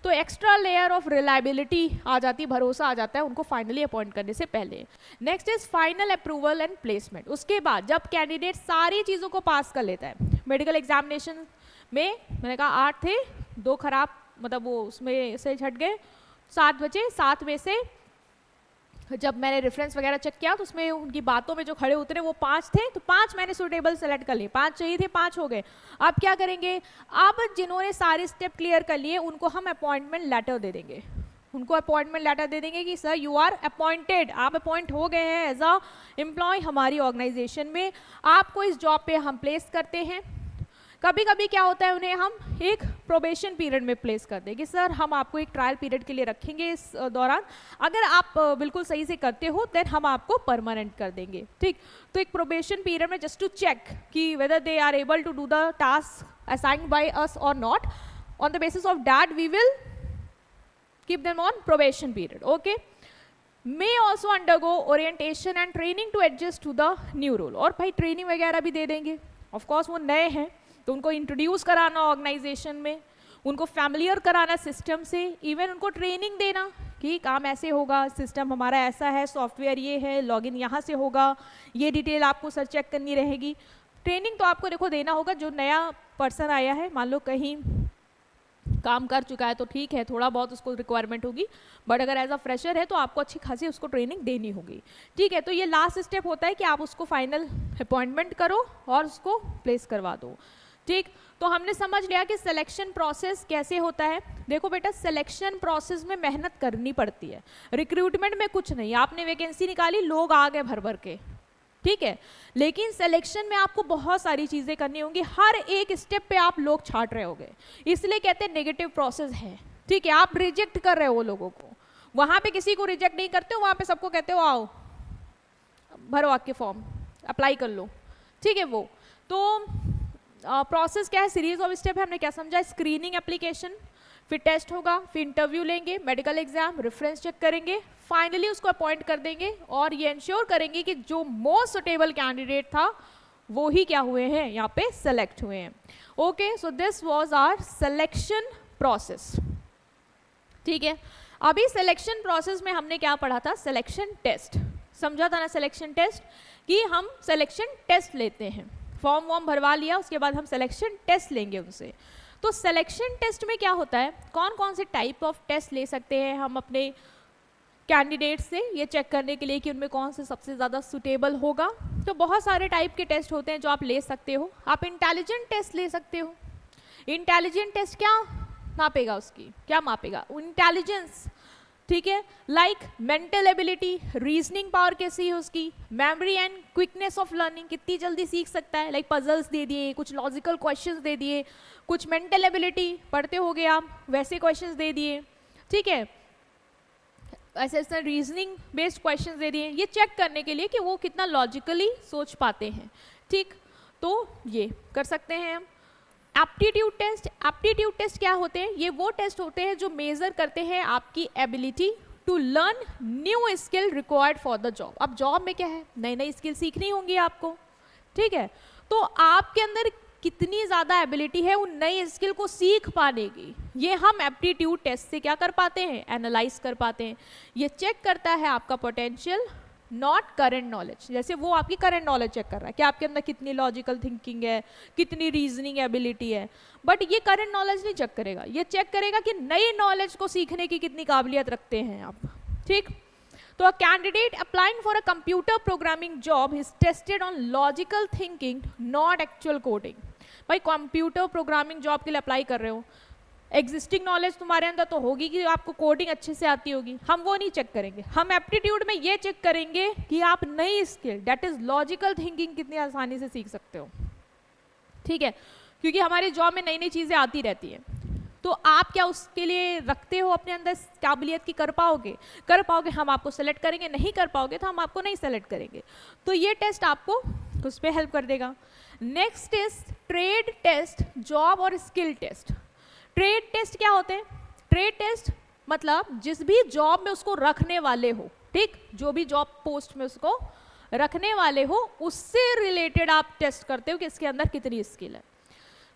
तो एक्स्ट्रा लेयर ऑफ रिलायबिलिटी आ जाती, भरोसा आ जाता है उनको फाइनली अपॉइंट करने से पहले। Next is final approval and placement. उसके बाद जब कैंडिडेट सारी चीज़ों को पास कर लेता है, मेडिकल एग्जामिनेशन में मैंने कहा 8 थे, 2 खराब, मतलब वो उसमें से छट गए, 7 बचे, 7 में से जब मैंने रेफरेंस वगैरह चेक किया तो उसमें उनकी बातों में जो खड़े उतरे वो 5 थे, तो 5 मैंने सूटेबल सेलेक्ट कर लिए, 5 चाहिए थे, 5 हो गए। अब क्या करेंगे, अब जिन्होंने सारे स्टेप क्लियर कर लिए उनको हम अपॉइंटमेंट लेटर दे देंगे, उनको अपॉइंटमेंट लेटर दे देंगे कि सर यू आर अपॉइंटेड, आप अपॉइंट हो गए हैं एज अ एम्प्लॉय हमारी ऑर्गेनाइजेशन में, आपको इस जॉब पे हम प्लेस करते हैं। कभी कभी क्या होता है, उन्हें हम एक प्रोबेशन पीरियड में प्लेस कर देंगे, सर हम आपको एक ट्रायल पीरियड के लिए रखेंगे, इस दौरान अगर आप बिल्कुल सही से करते हो देन हम आपको परमानेंट कर देंगे, ठीक। तो एक प्रोबेशन पीरियड में जस्ट टू चेक कि whether they are able to do the task assigned by us और not, on the basis of that we will keep them on probation period, okay. may also undergo orientation and training to adjust to the new role, और भाई training वगैरह भी दे देंगे, of course वो नए हैं तो उनको इंट्रोड्यूस कराना ऑर्गेनाइजेशन में, उनको फैमिलियर कराना सिस्टम से, इवन उनको ट्रेनिंग देना कि काम ऐसे होगा, सिस्टम हमारा ऐसा है, सॉफ्टवेयर ये है, लॉगिन यहाँ से होगा, ये डिटेल आपको सर चेक करनी रहेगी। ट्रेनिंग तो आपको देखो देना होगा, जो नया पर्सन आया है मान लो कहीं काम कर चुका है तो ठीक है, थोड़ा बहुत उसको रिक्वायरमेंट होगी, बट अगर एज अ फ्रेशर है तो आपको अच्छी खासी उसको ट्रेनिंग देनी होगी, ठीक है। तो ये लास्ट स्टेप होता है कि आप उसको फाइनल अपॉइंटमेंट करो और उसको प्लेस करवा दो, ठीक। तो हमने समझ लिया कि सिलेक्शन प्रोसेस कैसे होता है। देखो बेटा, सिलेक्शन प्रोसेस में मेहनत करनी पड़ती है, रिक्रूटमेंट में कुछ नहीं, आपने वैकेंसी निकाली, लोग आ गए भर भर के, ठीक है, लेकिन सिलेक्शन में आपको बहुत सारी चीज़ें करनी होंगी, हर एक स्टेप पे आप लोग छाट रहे होंगे, इसलिए कहते हैं नेगेटिव प्रोसेस है, ठीक है। आप रिजेक्ट कर रहे हो लोगों को, वहाँ पे किसी को रिजेक्ट नहीं करते हो, वहाँ पे सबको कहते हो आओ भरो आपके फॉर्म, अप्लाई कर लो, ठीक है। वो तो प्रोसेस क्या है, सीरीज ऑफ स्टेप है, हमने क्या समझा, स्क्रीनिंग एप्लीकेशन, फिर टेस्ट होगा, फिर इंटरव्यू लेंगे, मेडिकल एग्जाम, रेफरेंस चेक करेंगे, फाइनली उसको अपॉइंट कर देंगे और ये इंश्योर करेंगे कि जो मोस्ट सुटेबल कैंडिडेट था वो ही क्या हुए हैं, यहाँ पे सेलेक्ट हुए हैं, okay. So this was our selection process, ठीक है। अभी सिलेक्शन प्रोसेस में हमने क्या पढ़ा था, सिलेक्शन टेस्ट, समझा था ना सिलेक्शन टेस्ट, कि हम सिलेक्शन टेस्ट लेते हैं, फॉर्म वॉर्म भरवा लिया, उसके बाद हम सिलेक्शन टेस्ट लेंगे उनसे। तो सिलेक्शन टेस्ट में क्या होता है, कौन कौन से टाइप ऑफ टेस्ट ले सकते हैं हम अपने कैंडिडेट से, ये चेक करने के लिए कि उनमें कौन से सबसे ज़्यादा सुटेबल होगा। तो बहुत सारे टाइप के टेस्ट होते हैं जो आप ले सकते हो। आप इंटेलिजेंट टेस्ट ले सकते हो। इंटेलिजेंट टेस्ट क्या मापेगा, उसकी क्या मापेगा, इंटेलिजेंस, ठीक है, like mental ability, reasoning power कैसी है उसकी, memory and quickness of learning, कितनी जल्दी सीख सकता है, लाइक पजल्स दे दिए, कुछ लॉजिकल क्वेश्चंस दे दिए, कुछ मेंटल एबिलिटी पढ़ते होगे आप वैसे क्वेश्चंस दे दिए, ठीक है, ऐसे ऐसे रीजनिंग बेस्ड क्वेश्चंस दे दिए, ये चेक करने के लिए कि वो कितना लॉजिकली सोच पाते हैं, ठीक। तो ये कर सकते हैं हम। एप्टीट्यूड टेस्ट, एप्टीट्यूड टेस्ट क्या होते हैं, ये वो टेस्ट होते हैं जो मेजर करते हैं आपकी ability to learn new skill required for the job. अब जॉब में क्या है, नई नई स्किल सीखनी होंगी आपको, ठीक है, तो आपके अंदर कितनी ज़्यादा एबिलिटी है उन नई स्किल को सीख पाने की, ये हम एप्टीट्यूड टेस्ट से क्या कर पाते हैं, एनालाइज कर पाते हैं। ये चेक करता है आपका पोटेंशियल, नॉट करेंट नॉलेज, जैसे वो आपकी करेंट नॉलेज चेक कर रहा है कि आपके अंदर कितनी लॉजिकल थिंकिंग है, कितनी रीजनिंग एबिलिटी है, बट ये करेंट नॉलेज नहीं चेक करेगा, ये चेक करेगा कि नई नॉलेज को सीखने की कितनी काबिलियत रखते हैं आप, ठीक। तो a candidate applying for a computer programming job is tested on logical thinking not actual coding. भाई कंप्यूटर प्रोग्रामिंग जॉब के लिए अप्लाई कर रहे हो, एग्जिस्टिंग नॉलेज तुम्हारे अंदर तो होगी कि आपको कोडिंग अच्छे से आती होगी, हम वो नहीं चेक करेंगे, हम एप्टीट्यूड में ये चेक करेंगे कि आप नई skill that is logical thinking कितनी आसानी से सीख सकते हो, ठीक है, क्योंकि हमारी जॉब में नई नई चीज़ें आती रहती हैं। तो आप क्या उसके लिए रखते हो अपने अंदर काबिलियत की, कर पाओगे हम आपको सेलेक्ट करेंगे, नहीं कर पाओगे तो हम आपको नहीं सेलेक्ट करेंगे। तो ये टेस्ट आपको उस पर हेल्प कर देगा। Next is trade test, job और स्किल टेस्ट। ट्रेड टेस्ट क्या होते हैं, ट्रेड टेस्ट मतलब जिस भी जॉब में उसको रखने वाले हो, ठीक, जो भी जॉब पोस्ट में उसको रखने वाले हो उससे रिलेटेड आप टेस्ट करते हो कि इसके अंदर कितनी स्किल है।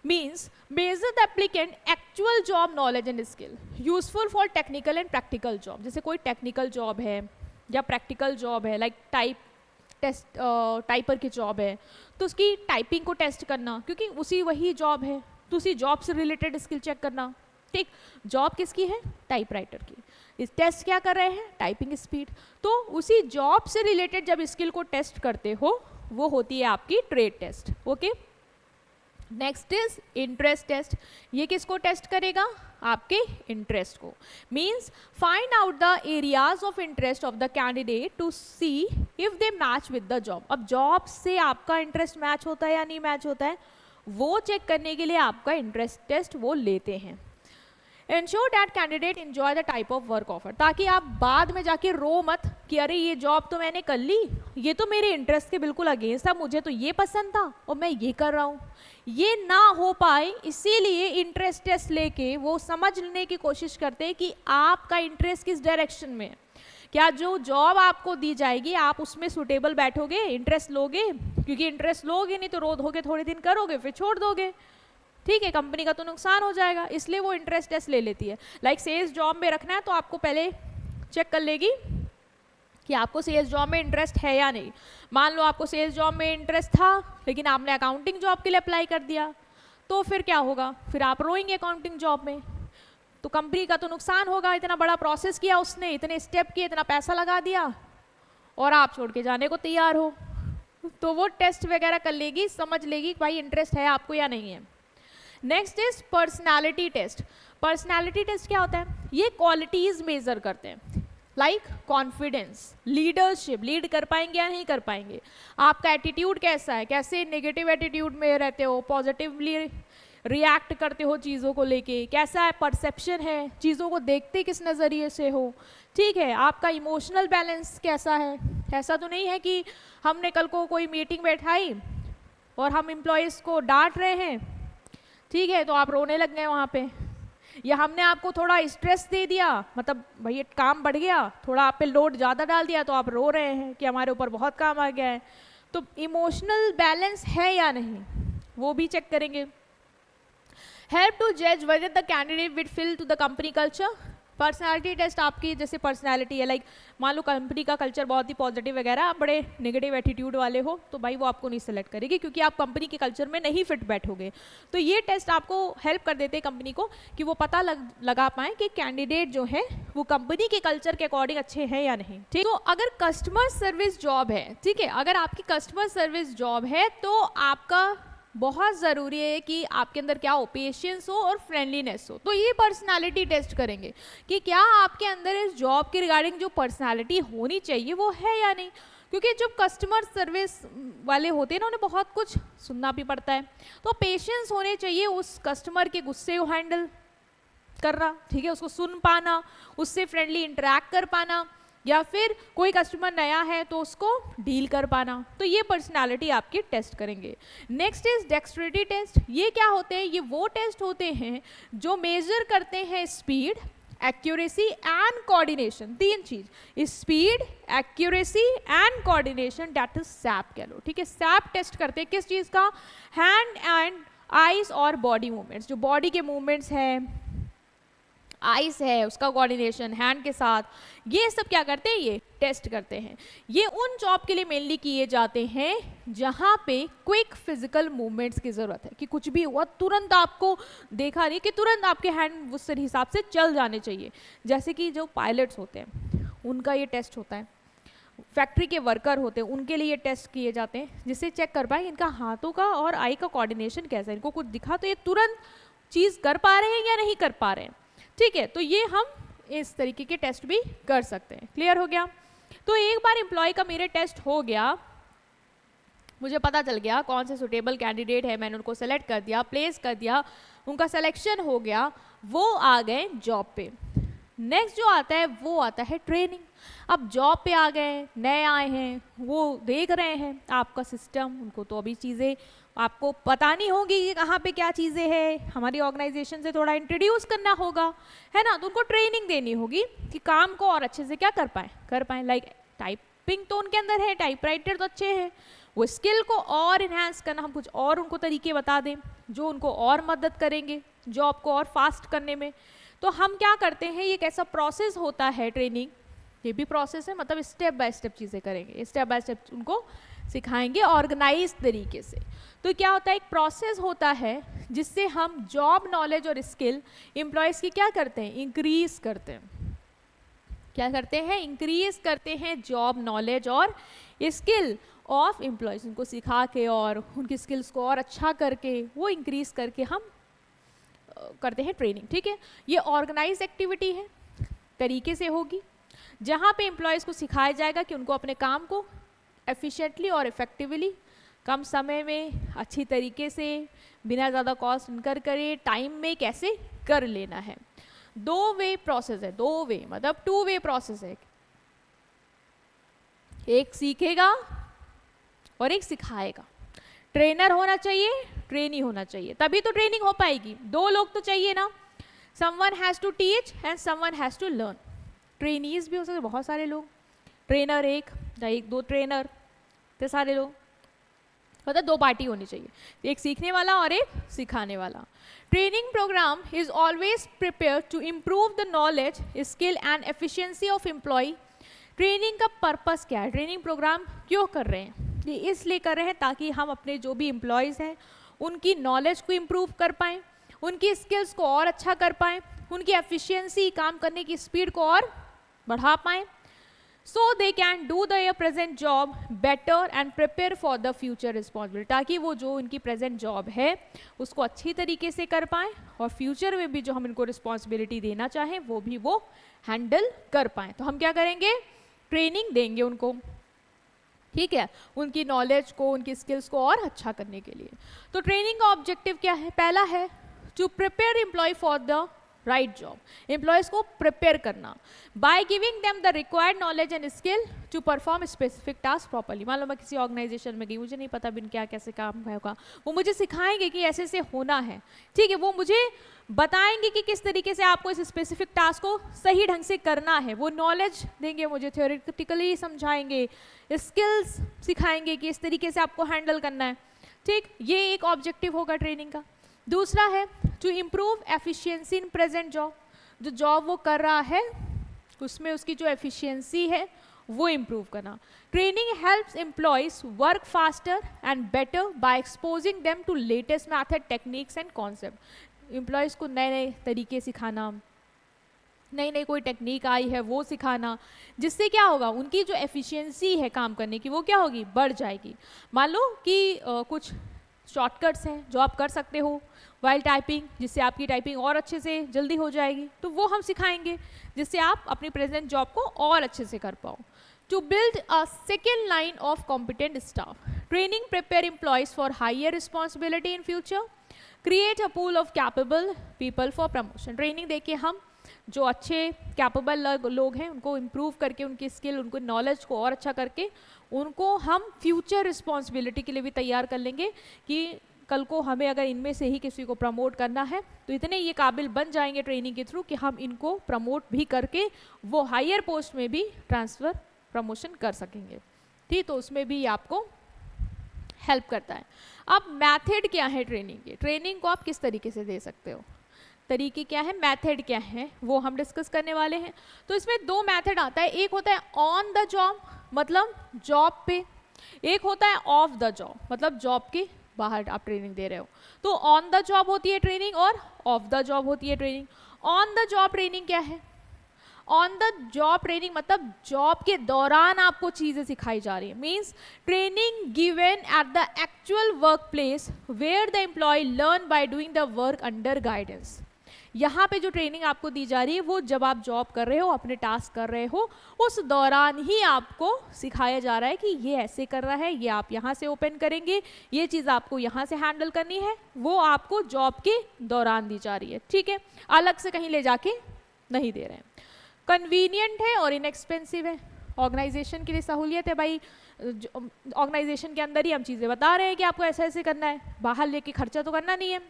Means measure the applicant actual job knowledge and skill useful for technical and practical job. जैसे कोई टेक्निकल जॉब है या प्रैक्टिकल जॉब है, लाइक टाइपर की जॉब है, तो उसकी टाइपिंग को टेस्ट करना, क्योंकि उसी वही जॉब है तो उसी जॉब से रिलेटेड स्किल चेक करना। ठीक, जॉब किसकी है? टाइपराइटर की। इस टेस्ट क्या कर रहे हैं? Typing speed. तो उसी जॉब से रिलेटेड जब स्किल को टेस्ट करते हो वो होती है आपकी trade test. Okay, next is interest test. ये किसको टेस्ट करेगा? आपके इंटरेस्ट को। Means find out the areas of interest of the candidate to see if they match with the job. अब जॉब से आपका इंटरेस्ट मैच होता है या नहीं मैच होता है, वो चेक करने के लिए आपका इंटरेस्ट टेस्ट वो लेते हैं। Ensure that candidate enjoy the type of work offer, ताकि आप बाद में जाके रो मत कि अरे ये जॉब तो मैंने कर ली, ये तो मेरे इंटरेस्ट के बिल्कुल अगेंस्ट था, मुझे तो ये पसंद था और मैं ये कर रहा हूँ। ये ना हो पाए इसीलिए इंटरेस्ट टेस्ट लेके वो समझने की कोशिश करते हैं कि आपका इंटरेस्ट किस डायरेक्शन में है। क्या जो जॉब आपको दी जाएगी आप उसमें सुटेबल बैठोगे, इंटरेस्ट लोगे? क्योंकि इंटरेस्ट लोगे नहीं तो रो धोगे, थोड़े दिन करोगे फिर छोड़ दोगे। ठीक है, कंपनी का तो नुकसान हो जाएगा, इसलिए वो इंटरेस्ट टेस्ट ले लेती है। लाइक सेल्स जॉब में रखना है तो आपको पहले चेक कर लेगी कि आपको सेल्स जॉब में इंटरेस्ट है या नहीं। मान लो आपको सेल्स जॉब में इंटरेस्ट था लेकिन आपने अकाउंटिंग जॉब के लिए अप्लाई कर दिया, तो फिर क्या होगा? फिर आप रोएंगे अकाउंटिंग जॉब में, तो कंपनी का तो नुकसान होगा। इतना बड़ा प्रोसेस किया उसने, इतने स्टेप किए, इतना पैसा लगा दिया और आप छोड़ के जाने को तैयार हो। तो वो टेस्ट वगैरह कर लेगी, समझ लेगी कि भाई इंटरेस्ट है आपको या नहीं है। Next is personality test. Personality test क्या होता है? ये क्वालिटीज मेजर करते हैं, लाइक कॉन्फिडेंस, लीडरशिप, लीड कर पाएंगे या नहीं कर पाएंगे, आपका एटीट्यूड कैसा है, कैसे नेगेटिव एटीट्यूड में रहते हो, पॉजिटिवली रिएक्ट करते हो चीज़ों को लेके, कैसा है परसेप्शन है, चीज़ों को देखते किस नज़रिए से हो। ठीक है, आपका इमोशनल बैलेंस कैसा है। ऐसा तो नहीं है कि हमने कल को कोई मीटिंग बैठाई और हम एम्प्लॉयज़ को डांट रहे हैं, ठीक है, तो आप रोने लग गए वहाँ पे, या हमने आपको थोड़ा स्ट्रेस दे दिया, मतलब भाई काम बढ़ गया, थोड़ा आप पे लोड ज़्यादा डाल दिया तो आप रो रहे हैं कि हमारे ऊपर बहुत काम आ गया है। तो इमोशनल बैलेंस है या नहीं वो भी चेक करेंगे। हेल्प टू जज whether the candidate will fill to the company culture. Personality test आपकी जैसे पर्सनालिटी है, लाइक मान लो कंपनी का कल्चर बहुत ही पॉजिटिव वगैरह, आप बड़े नेगेटिव एटीट्यूड वाले हो, तो भाई वो आपको नहीं सेलेक्ट करेगी क्योंकि आप कंपनी के कल्चर में नहीं फिट बैठोगे। तो ये टेस्ट आपको हेल्प कर देते हैं कंपनी को कि वो पता लगा पाए कि कैंडिडेट जो है वो कंपनी के कल्चर के अकॉर्डिंग अच्छे हैं या नहीं। ठीक, तो अगर कस्टमर सर्विस जॉब है, ठीक है, अगर आपकी कस्टमर सर्विस जॉब है तो आपका बहुत ज़रूरी है कि आपके अंदर क्या हो, पेशेंस हो और फ्रेंडलीनेस हो। तो ये पर्सनालिटी टेस्ट करेंगे कि क्या आपके अंदर इस जॉब के रिगार्डिंग जो पर्सनालिटी होनी चाहिए वो है या नहीं। क्योंकि जो कस्टमर सर्विस वाले होते हैं ना, उन्हें बहुत कुछ सुनना भी पड़ता है, तो पेशेंस होने चाहिए उस कस्टमर के गुस्से को हैंडल करना, ठीक है, उसको सुन पाना, उससे फ्रेंडली इंटरेक्ट कर पाना, या फिर कोई कस्टमर नया है तो उसको डील कर पाना। तो ये पर्सनालिटी आपकी टेस्ट करेंगे। Next is dexterity test. ये क्या होते हैं? ये वो टेस्ट होते हैं जो मेजर करते हैं स्पीड, एक्यूरेसी एंड कोऑर्डिनेशन। तीन चीज, speed, accuracy and coordination, that is SAP कह लो। ठीक है, सैप टेस्ट करते हैं किस चीज का? हैंड एंड आईज और बॉडी मूवमेंट्स। जो बॉडी के मूवमेंट्स हैं, आइस है, उसका कोऑर्डिनेशन हैंड के साथ, ये सब क्या करते हैं? ये टेस्ट करते हैं। ये उन जॉब के लिए मेनली किए जाते हैं जहाँ पे क्विक फिजिकल मूवमेंट्स की ज़रूरत है, कि कुछ भी हुआ तुरंत आपको देखा नहीं, कि तुरंत आपके हैंड उस हिसाब से चल जाने चाहिए। जैसे कि जो पायलट्स होते हैं उनका ये टेस्ट होता है, फैक्ट्री के वर्कर होते हैं उनके लिए ये टेस्ट किए जाते हैं, जिससे चेक कर पाए इनका हाथों का और आई का कोऑर्डिनेशन कैसा है, इनको कुछ दिखा तो ये तुरंत चीज़ कर पा रहे हैं या नहीं कर पा रहे हैं। ठीक है, तो ये हम इस तरीके के टेस्ट भी कर सकते हैं। क्लियर हो गया? तो एक बार एम्प्लॉय का मेरे टेस्ट हो गया, मुझे पता चल गया कौन से सुटेबल कैंडिडेट है, मैंने उनको सेलेक्ट कर दिया, प्लेस कर दिया, उनका सिलेक्शन हो गया, वो आ गए जॉब पे। नेक्स्ट जो आता है वो आता है ट्रेनिंग। अब जॉब पे आ गए, नए आए हैं, वो देख रहे हैं आपका सिस्टम, उनको तो अभी चीज़ें आपको पता नहीं होगी कि कहाँ पे क्या चीज़ें हैं, हमारी ऑर्गेनाइजेशन से थोड़ा इंट्रोड्यूस करना होगा, है ना, तो उनको ट्रेनिंग देनी होगी कि काम को और अच्छे से क्या कर पाएँ, लाइक टाइपिंग तो उनके अंदर है, टाइपराइटर तो अच्छे हैं, वो स्किल को और इन्हांस करना, हम कुछ और उनको तरीके बता दें जो उनको और मदद करेंगे जॉब को और फास्ट करने में। तो हम क्या करते हैं, ये कैसा प्रोसेस होता है ट्रेनिंग, ये भी प्रोसेस है, मतलब स्टेप बाय स्टेप चीज़ें करेंगे, स्टेप बाय स्टेप उनको सिखाएंगे ऑर्गेनाइज तरीके से। तो क्या होता है, एक प्रोसेस होता है जिससे हम जॉब नॉलेज और स्किल एम्प्लॉयज़ की क्या करते हैं, इंक्रीज करते हैं। क्या करते हैं, इंक्रीज करते हैं जॉब नॉलेज और स्किल ऑफ एम्प्लॉयज़, उनको सिखा के और उनकी स्किल्स को और अच्छा करके वो इंक्रीज करके हम करते हैं ट्रेनिंग। ठीक है, ये ऑर्गेनाइज एक्टिविटी है, तरीके से होगी, जहाँ पे एम्प्लॉयज़ को सिखाया जाएगा कि उनको अपने काम को एफिशिएंटली और इफेक्टिवली कम समय में अच्छी तरीके से बिना ज़्यादा कॉस्ट इनकर करे टाइम में कैसे कर लेना है। 2 वे प्रोसेस है, 2 वे मतलब 2 वे प्रोसेस है, एक सीखेगा और एक सिखाएगा। ट्रेनर होना चाहिए, ट्रेनी होना चाहिए, तभी तो ट्रेनिंग हो पाएगी। 2 लोग तो चाहिए ना, someone has to teach and someone has to learn. Trainees भी हो सकते बहुत सारे लोग, ट्रेनर एक या 1-2 ट्रेनर, तो सारे लोग, मतलब 2 पार्टी होनी चाहिए, एक सीखने वाला और एक सिखाने वाला। Training programme is always prepare to improve the knowledge, skill and efficiency of employee. Training का पर्पस क्या है, ट्रेनिंग प्रोग्राम क्यों कर रहे हैं, ये इसलिए कर रहे हैं ताकि हम अपने जो भी एम्प्लॉयज़ हैं उनकी नॉलेज को इम्प्रूव कर पाएँ, उनकी स्किल्स को और अच्छा कर पाएँ, उनकी एफिशिएंसी, काम करने की स्पीड को और बढ़ा पाएँ, so they can do the present job better and prepare for the future responsibility, ताकि वो जो उनकी प्रेजेंट जॉब है उसको अच्छी तरीके से कर पाएँ और फ्यूचर में भी जो हम इनको रिस्पॉन्सिबिलिटी देना चाहें वो भी वो हैंडल कर पाएँ। तो हम क्या करेंगे, ट्रेनिंग देंगे उनको, ठीक है, उनकी नॉलेज को, उनकी स्किल्स को और अच्छा करने के लिए। तो ट्रेनिंग का ऑब्जेक्टिव क्या है, पहला है to prepare employee for the right job, employees को प्रिपेयर करना by giving them the required knowledge and skill to perform specific task properly. मान लो मैं किसी ऑर्गेनाइजेशन में गई, मुझे नहीं पता बिन क्या कैसे काम होगा, वो मुझे सिखाएंगे कि ऐसे से होना है, ठीक है, वो मुझे बताएंगे कि किस तरीके से आपको इस स्पेसिफिक टास्क को सही ढंग से करना है, वो नॉलेज देंगे मुझे, थ्योरेटिकली समझाएंगे, स्किल्स सिखाएंगे कि इस तरीके से आपको हैंडल करना है। ठीक, ये एक ऑब्जेक्टिव होगा ट्रेनिंग का। दूसरा है to improve efficiency in present job, जो जॉब वो कर रहा है उसमें उसकी जो एफिशिएंसी है वो इम्प्रूव करना। Training helps employees work faster and better by exposing them to latest method, techniques and concept. Employees को नए नए तरीके सिखाना, नई नई कोई टेक्निक आई है वो सिखाना, जिससे क्या होगा, उनकी जो एफिशिएंसी है काम करने की वो क्या होगी, बढ़ जाएगी। मान लो कि कुछ शॉर्टकट्स हैं जो आप कर सकते हो वाइल टाइपिंग, जिससे आपकी टाइपिंग और अच्छे से जल्दी हो जाएगी, तो वो हम सिखाएंगे जिससे आप अपनी प्रेजेंट जॉब को और अच्छे से कर पाओ। To build a second line of competent staff, training prepare employees for higher responsibility in future, create a pool of capable people for promotion. Training देके हम जो अच्छे कैपेबल लोग हैं उनको इम्प्रूव करके, उनकी स्किल, उनको नॉलेज को और अच्छा करके उनको हम फ्यूचर रिस्पॉन्सिबिलिटी के लिए भी तैयार कर लेंगे कि कल को हमें अगर इनमें से ही किसी को प्रमोट करना है तो इतने ये काबिल बन जाएंगे ट्रेनिंग के थ्रू कि हम इनको प्रमोट भी करके वो हायर पोस्ट में भी ट्रांसफ़र प्रमोशन कर सकेंगे। ठीक, तो उसमें भी आपको हेल्प करता है। अब मेथड क्या है ट्रेनिंग के, ट्रेनिंग को आप किस तरीके से दे सकते हो, तरीके क्या है, मेथड क्या है, वो हम डिस्कस करने वाले हैं। तो इसमें 2 मेथड आता है, एक होता है ऑन द जॉब मतलब जॉब पे, एक होता है ऑफ द जॉब मतलब जॉब के बाहर आप ट्रेनिंग दे रहे हो। तो ऑन द जॉब होती है ट्रेनिंग और ऑफ द जॉब होती है training. On the job training क्या है, ऑन द जॉब ट्रेनिंग मतलब जॉब के दौरान आपको चीज़ें सिखाई जा रही है, means training given at the actual work place where the employee learn by doing the work under guidance. यहाँ पे जो ट्रेनिंग आपको दी जा रही है वो जब आप जॉब कर रहे हो, अपने टास्क कर रहे हो, उस दौरान ही आपको सिखाया जा रहा है कि ये ऐसे कर रहा है, ये आप यहाँ से ओपन करेंगे, ये चीज़ आपको यहाँ से हैंडल करनी है, वो आपको जॉब के दौरान दी जा रही है। ठीक है, अलग से कहीं ले जाके नहीं दे रहे हैं। कन्वीनियंट है और इनएक्सपेंसिव है, ऑर्गेनाइजेशन के लिए सहूलियत है, भाई ऑर्गेनाइजेशन के अंदर ही हम चीज़ें बता रहे हैं कि आपको ऐसे ऐसे करना है, बाहर लेके खर्चा तो करना नहीं है।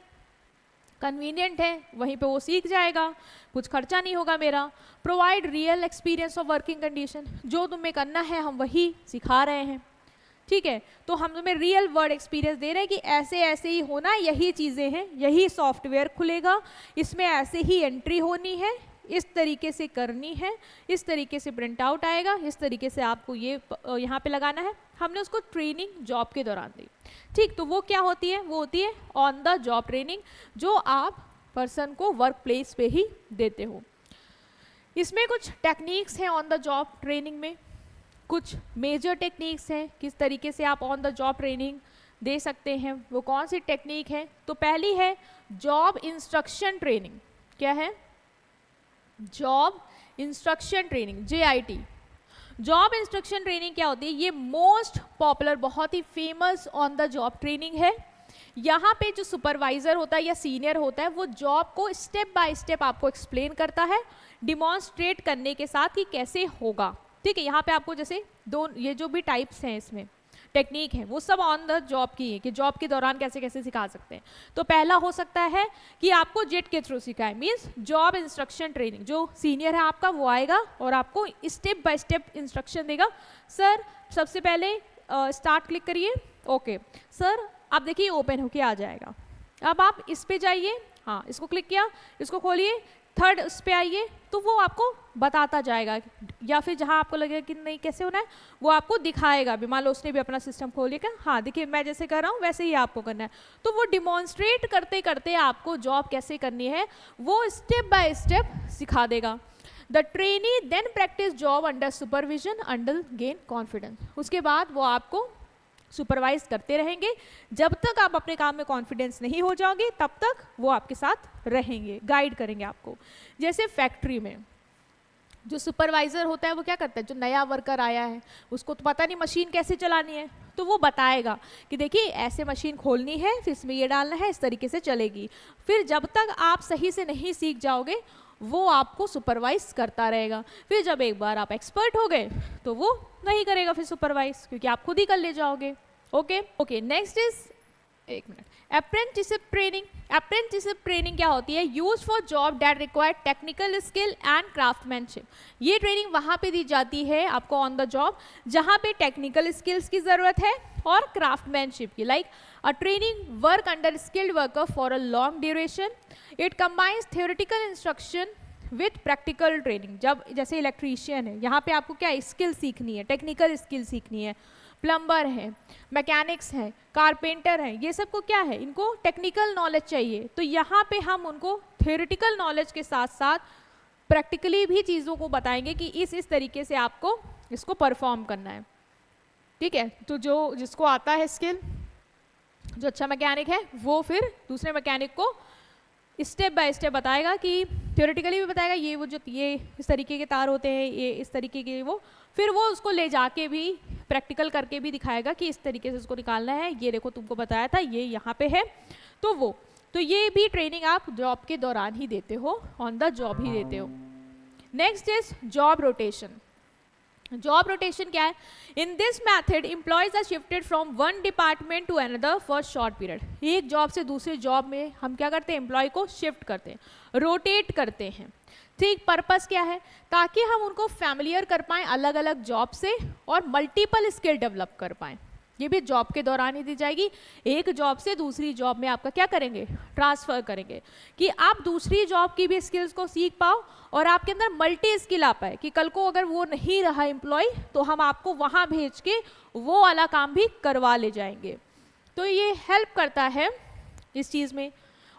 कन्वीनियंट है, वहीं पे वो सीख जाएगा, कुछ खर्चा नहीं होगा मेरा। Provide real experience of working condition, जो तुम्हें करना है हम वही सिखा रहे हैं, ठीक है। तो हम तुम्हें रियल वर्ड एक्सपीरियंस दे रहे हैं कि ऐसे ऐसे ही होना, यही चीज़ें हैं, यही सॉफ्टवेयर खुलेगा, इसमें ऐसे ही एंट्री होनी है, इस तरीके से करनी है, इस तरीके से प्रिंट आउट आएगा, इस तरीके से आपको ये यहाँ पे लगाना है। हमने उसको ट्रेनिंग जॉब के दौरान दी, ठीक। तो वो क्या होती है, वो होती है ऑन द जॉब ट्रेनिंग, जो आप पर्सन को वर्क प्लेस पे ही देते हो। इसमें कुछ टेक्निक्स हैं ऑन द जॉब ट्रेनिंग में, कुछ मेजर टेक्निक्स हैं किस तरीके से आप ऑन द जॉब ट्रेनिंग दे सकते हैं। वो कौन सी टेक्निक है, तो पहली है जॉब इंस्ट्रक्शन ट्रेनिंग। क्या है, job instruction training, JIT। Job instruction training क्या होती है, ये मोस्ट पॉपुलर, बहुत ही famous on the job training है। यहाँ पे जो सुपरवाइजर होता है या सीनियर होता है, वो जॉब को स्टेप बाय स्टेप आपको एक्सप्लेन करता है, डिमॉन्स्ट्रेट करने के साथ कि कैसे होगा, ठीक है। यहाँ पे आपको जैसे दो ये जो भी टाइप्स हैं इसमें टेक्निक है, वो सब ऑन द जॉब की है कि जॉब के दौरान कैसे कैसे सिखा सकते हैं। तो पहला हो सकता है कि आपको JIT के थ्रू सिखाए, मीन्स जॉब इंस्ट्रक्शन ट्रेनिंग। जो सीनियर है आपका वो आएगा और आपको स्टेप बाय स्टेप इंस्ट्रक्शन देगा। सर सबसे पहले स्टार्ट क्लिक करिए, ओके सर आप देखिए ओपन होके आ जाएगा। अब आप इस पे जाइए, हाँ इसको क्लिक किया, इसको खोलिए, थर्ड उस पे आइए, तो वो आपको बताता जाएगा, या फिर जहाँ आपको लगेगा कि नहीं कैसे होना है वो आपको दिखाएगा भी। मान लो उसने भी अपना सिस्टम खोलिएगा, हाँ देखिए मैं जैसे कर रहा हूँ वैसे ही आपको करना है। तो वो डिमॉन्स्ट्रेट करते करते आपको जॉब कैसे करनी है वो स्टेप बाय स्टेप सिखा देगा। The trainee then practice job under supervision under gain confidence. उसके बाद वो आपको सुपरवाइज करते रहेंगे, जब तक आप अपने काम में कॉन्फिडेंस नहीं हो जाओगे तब तक वो आपके साथ रहेंगे, गाइड करेंगे आपको। जैसे फैक्ट्री में जो सुपरवाइजर होता है वो क्या करता है, जो नया वर्कर आया है उसको तो पता नहीं मशीन कैसे चलानी है, तो वो बताएगा कि देखिए ऐसे मशीन खोलनी है, फिर इसमें ये डालना है, इस तरीके से चलेगी। फिर जब तक आप सही से नहीं सीख जाओगे वो आपको सुपरवाइज करता रहेगा। फिर जब एक बार आप एक्सपर्ट हो गए तो वो नहीं करेगा फिर सुपरवाइज, क्योंकि आप खुद ही कर ले जाओगे। ओके नेक्स्ट इज, एक minute, apprenticeship training. Apprenticeship training क्या होती है, use for job that require technical skill and craftsmanship. ये ट्रेनिंग वहाँ पे दी जाती है आपको ऑन द जॉब जहाँ पे टेक्निकल स्किल्स की ज़रूरत है और क्राफ्टमैनशिप की। Like a training work under skilled worker for a long duration. It combines theoretical instruction with practical training. जब जैसे इलेक्ट्रीशियन है, यहाँ पे आपको क्या स्किल सीखनी है, टेक्निकल स्किल सीखनी है। प्लम्बर है, मैकेनिक्स है, कारपेंटर है, ये सबको क्या है, इनको टेक्निकल नॉलेज चाहिए। तो यहाँ पे हम उनको थ्योरेटिकल नॉलेज के साथ साथ प्रैक्टिकली भी चीज़ों को बताएंगे कि इस तरीके से आपको इसको परफॉर्म करना है, ठीक है। तो जो जिसको आता है स्किल, जो अच्छा मैकेनिक है, वो फिर दूसरे मैकेनिक को स्टेप बाय स्टेप बताएगा, कि थ्योरेटिकली भी बताएगा ये वो जो ये इस तरीके के तार होते हैं, ये इस तरीके के, वो फिर वो उसको ले जाके भी प्रैक्टिकल करके भी दिखाएगा कि इस तरीके से उसको निकालना है, ये देखो तुमको बताया था ये यहाँ पे है। तो ये भी ट्रेनिंग आप जॉब के दौरान ही देते हो, ऑन द जॉब ही देते हो। Next is job rotation. Job rotation क्या है, in this method employees are shifted from one department to another for short period. एक जॉब से दूसरे जॉब में हम क्या करते हैं, एम्प्लॉय को शिफ्ट करते हैं, रोटेट करते हैं, ठीक। पर्पस क्या है, ताकि हम उनको फैमिलियर कर पाएँ अलग अलग जॉब से और मल्टीपल स्किल डेवलप कर पाएँ। ये भी जॉब के दौरान ही दी जाएगी। एक जॉब से दूसरी जॉब में आपका क्या करेंगे, ट्रांसफ़र करेंगे, कि आप दूसरी जॉब की भी स्किल्स को सीख पाओ और आपके अंदर मल्टी स्किल आ पाए, कि कल को अगर वो नहीं रहा एम्प्लॉय तो हम आपको वहाँ भेज के वो वाला काम भी करवा ले जाएंगे। तो ये हेल्प करता है इस चीज़ में।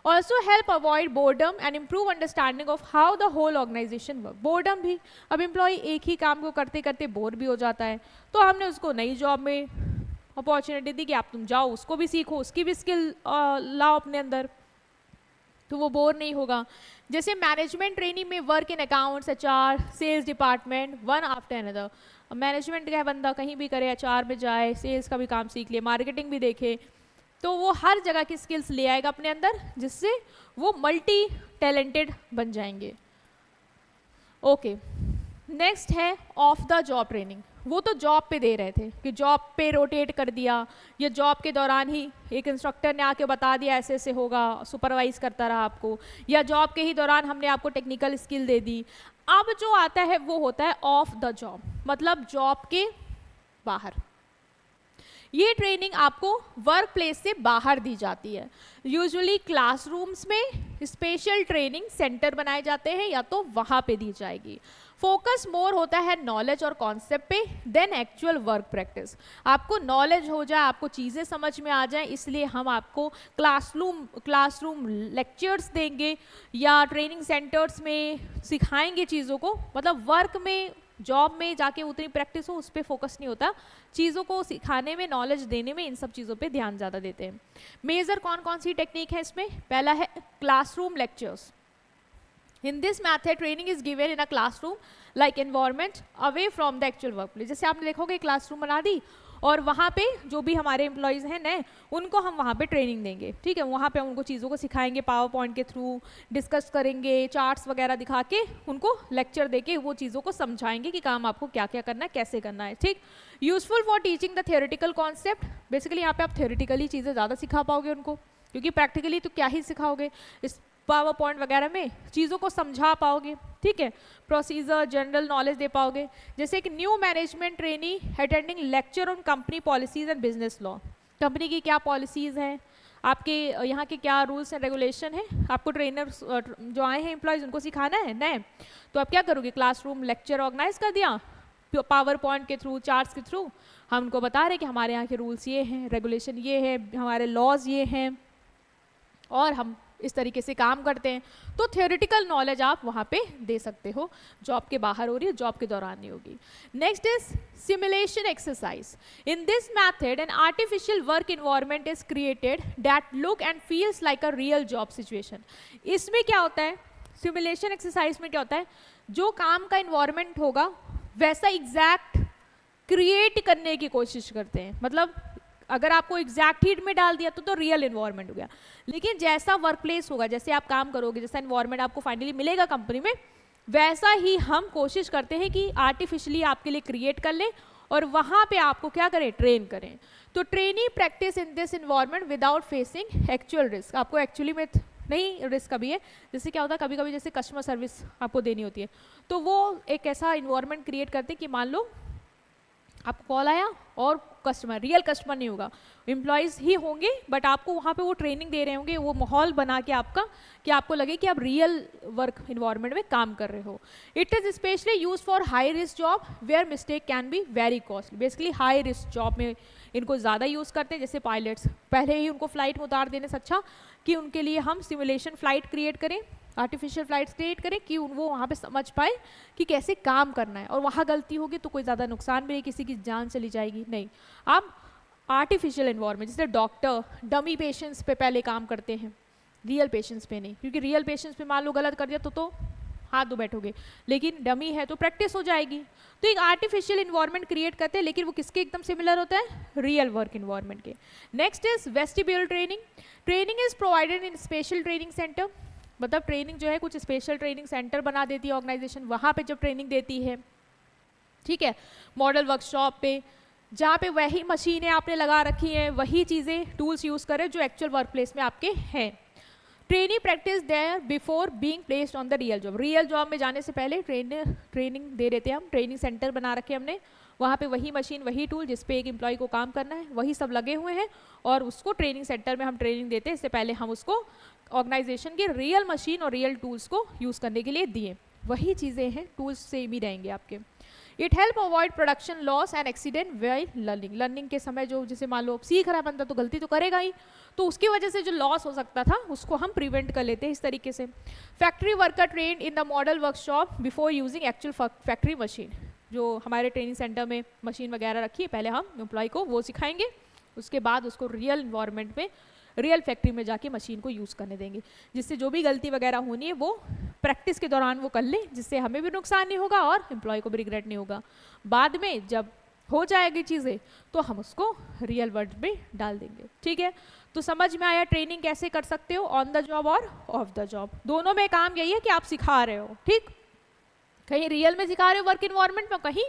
Also help avoid boredom and improve understanding of how the whole organisation work. Boredom भी, अब एम्प्लॉय एक ही काम को करते करते बोर भी हो जाता है, तो हमने उसको नई जॉब में अपॉर्चुनिटी दी कि आप तुम जाओ, उसको भी सीखो, उसकी भी स्किल लाओ अपने अंदर, तो वो बोर नहीं होगा। जैसे मैनेजमेंट ट्रेनिंग में work in accounts, HR, sales department, one after another. Management का बंदा कहीं भी करे, HR में जाए, सेल्स का भी काम सीख ले, मार्केटिंग भी देखे, तो वो हर जगह की स्किल्स ले आएगा अपने अंदर, जिससे वो मल्टी टैलेंटेड बन जाएंगे। ओके नेक्स्ट है ऑफ द जॉब ट्रेनिंग। वो तो जॉब पे दे रहे थे कि जॉब पे रोटेट कर दिया, या जॉब के दौरान ही एक इंस्ट्रक्टर ने आके बता दिया ऐसे ऐसे होगा, सुपरवाइज करता रहा आपको, या जॉब के ही दौरान हमने आपको टेक्निकल स्किल दे दी। अब जो आता है वो होता है ऑफ द जॉब, मतलब जॉब के बाहर। ये ट्रेनिंग आपको वर्क प्लेस से बाहर दी जाती है। यूजुअली क्लासरूम्स में स्पेशल ट्रेनिंग सेंटर बनाए जाते हैं, या तो वहाँ पे दी जाएगी। फोकस मोर होता है नॉलेज और कॉन्सेप्ट पे देन एक्चुअल वर्क प्रैक्टिस। आपको नॉलेज हो जाए, आपको चीज़ें समझ में आ जाए, इसलिए हम आपको क्लासरूम लेक्चर्स देंगे या ट्रेनिंग सेंटर्स में सिखाएंगे चीज़ों को। मतलब वर्क में, जॉब में जाके उतनी प्रैक्टिस हो उस पर फोकस नहीं होता, चीज़ों को सिखाने में, नॉलेज देने में, इन सब चीज़ों पे ध्यान ज़्यादा देते हैं। मेजर कौन कौन सी टेक्निक है इसमें? पहला है classroom lectures. In this method, training is given in a classroom like environment away from the actual workplace. जैसे आपने देखोगे क्लासरूम बना दी और वहाँ पे जो भी हमारे एम्प्लॉयज़ हैं नए, उनको हम वहाँ पे ट्रेनिंग देंगे, ठीक है। वहाँ पे हम उनको चीज़ों को सिखाएंगे, पावर पॉइंट के थ्रू डिस्कस करेंगे, चार्ट्स वगैरह दिखा के उनको लेक्चर देके वो चीज़ों को समझाएंगे कि काम आपको क्या क्या करना है, कैसे करना है, ठीक। Useful for teaching the theoretical concept. Basically यहाँ पे आप थियोरेटिकली चीज़ें ज़्यादा सिखा पाओगे उनको, क्योंकि प्रैक्टिकली तो क्या ही सिखाओगे, इस पावर पॉइंट वगैरह में चीज़ों को समझा पाओगे, ठीक है। प्रोसीजर, जनरल नॉलेज दे पाओगे। जैसे कि new management trainee attending lecture on company policies and business law. Company की क्या पॉलिसीज़ हैं, आपके यहाँ के क्या रूल्स एंड रेगुलेशन है, आपको ट्रेनर्स जो आए हैं एम्प्लॉयज़ उनको सिखाना है नए, तो आप क्या करोगे, क्लासरूम लेक्चर ऑर्गेनाइज कर दिया, पावर पॉइंट के थ्रू, चार्ट्स के थ्रू हम उनको बता रहे हैं कि हमारे यहाँ के रूल्स ये हैं, रेगुलेशन ये है, हमारे लॉज ये हैं और हम इस तरीके से काम करते हैं। तो थियोरेटिकल नॉलेज आप वहाँ पे दे सकते हो, जॉब के बाहर हो रही है, जॉब के दौरान नहीं होगी। Next is simulation exercise. In this method an artificial work environment is created that look and feels like a real job situation. इसमें क्या होता है, सिमुलेशन एक्सरसाइज में क्या होता है, जो काम का इन्वायरमेंट होगा वैसा एग्जैक्ट क्रिएट करने की कोशिश करते हैं। मतलब अगर आपको एग्जैक्ट हीट में डाल दिया तो रियल इन्वायरमेंट हो गया, लेकिन जैसा वर्क प्लेस होगा, जैसे आप काम करोगे, जैसा इन्वायरमेंट आपको फाइनली मिलेगा कंपनी में, वैसा ही हम कोशिश करते हैं कि आर्टिफिशियली आपके लिए क्रिएट कर लें और वहाँ पे आपको क्या करें, ट्रेन करें। तो training practice in this environment without facing actual risk. आपको एक्चुअली में नहीं रिस्क कभी है, जैसे क्या होता है कभी कभी जैसे कस्टमर सर्विस आपको देनी होती है, तो वो एक ऐसा इन्वायरमेंट क्रिएट करते हैं कि मान लो आपको कॉल आया और कस्टमर, रियल कस्टमर नहीं होगा, एम्प्लॉयज़ ही होंगे, बट आपको वहाँ पे वो ट्रेनिंग दे रहे होंगे, वो माहौल बना के आपका, कि आपको लगे कि आप रियल वर्क इन्वायरमेंट में काम कर रहे हो। It is specially use for high risk job where mistake can be very costly. Basically high risk job में इनको ज़्यादा यूज़ करते हैं, जैसे पायलट्स, पहले ही उनको फ्लाइट में उतार देने से अच्छा कि उनके लिए हम सिमुलेशन फ़्लाइट क्रिएट करें, आर्टिफिशियल फ्लाइट्स क्रिएट करें कि वो वहाँ पे समझ पाए कि कैसे काम करना है, और वहाँ गलती होगी तो कोई ज़्यादा नुकसान भी नहीं, किसी की जान चली जाएगी नहीं। आप आर्टिफिशियल एनवायरनमेंट, जैसे डॉक्टर डमी पेशेंट्स पे पहले काम करते हैं, रियल पेशेंट्स पे नहीं, क्योंकि रियल पेशेंट्स पे मान लो गलत कर दिया तो हाथ दो बैठोगे, लेकिन डमी है तो प्रैक्टिस हो जाएगी। तो एक आर्टिफिशियल इन्वायरमेंट क्रिएट करते हैं, लेकिन वो किसके एकदम सिमिलर होता है, रियल वर्क इन्वायरमेंट के। Next is vestibule training. Training is provided in special training centre. मतलब ट्रेनिंग जो है कुछ स्पेशल ट्रेनिंग सेंटर बना देती है ऑर्गेनाइजेशन, वहाँ पे जब ट्रेनिंग देती है, ठीक है, मॉडल वर्कशॉप पे, जहाँ पे वही मशीनें आपने लगा रखी हैं, वही चीज़ें टूल्स यूज़ करें जो एक्चुअल वर्क प्लेस में आपके हैं। Training practice there before being placed on the real job. Real job में जाने से पहले ट्रेनिंग दे देते हैं हम, ट्रेनिंग सेंटर बना रखे हमने, वहाँ पे वही मशीन, वही टूल जिस पे एक एम्प्लॉय को काम करना है, वही सब लगे हुए हैं, और उसको ट्रेनिंग सेंटर में हम ट्रेनिंग देते हैं। इससे पहले हम उसको ऑर्गेनाइजेशन के रियल मशीन और रियल टूल्स को यूज़ करने के लिए दिए। वही चीज़ें हैं, टूल्स सेम ही रहेंगे आपके। It help avoid production loss and accident while learning. Learning के समय जो, जैसे मान लो सीख रहा बंदा तो गलती तो करेगा ही, तो उसकी वजह से जो लॉस हो सकता था उसको हम प्रिवेंट कर लेते हैं इस तरीके से। Factory worker train in the model workshop before using actual factory machine. जो हमारे ट्रेनिंग सेंटर में मशीन वगैरह रखी है, पहले हम एम्प्लॉय को वो सिखाएंगे, उसके बाद उसको रियल इन्वायरमेंट में, रियल फैक्ट्री में जाके मशीन को यूज़ करने देंगे, जिससे जो भी गलती वगैरह होनी है वो प्रैक्टिस के दौरान वो कर ले, जिससे हमें भी नुकसान नहीं होगा और एम्प्लॉय को भी रिग्रेट नहीं होगा। बाद में जब हो जाएगी चीज़ें तो हम उसको रियल वर्ल्ड में डाल देंगे, ठीक है। तो समझ में आया ट्रेनिंग कैसे कर सकते हो, ऑन द जॉब और ऑफ द जॉब, दोनों में काम यही है कि आप सिखा रहे हो, ठीक। कहीं रियल में सिखा रहे हो वर्क इन्वायरमेंट में, कहीं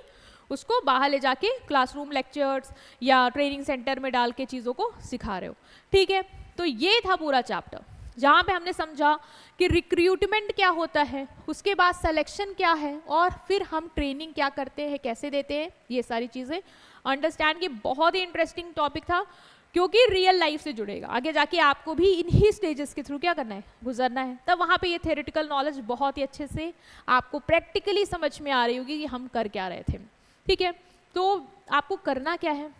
उसको बाहर ले जाके क्लासरूम लेक्चर्स या ट्रेनिंग सेंटर में डाल के चीज़ों को सिखा रहे हो, ठीक है। तो ये था पूरा चैप्टर जहाँ पे हमने समझा कि रिक्रूटमेंट क्या होता है, उसके बाद सिलेक्शन क्या है, और फिर हम ट्रेनिंग क्या करते हैं, कैसे देते हैं, ये सारी चीज़ें अंडरस्टैंड की। बहुत ही इंटरेस्टिंग टॉपिक था क्योंकि रियल लाइफ से जुड़ेगा। आगे जाके आपको भी इन्हीं स्टेजेस के थ्रू क्या करना है, गुजरना है। तब वहाँ पे ये थ्योरेटिकल नॉलेज बहुत ही अच्छे से आपको प्रैक्टिकली समझ में आ रही होगी कि हम कर क्या रहे थे, ठीक है। तो आपको करना क्या है,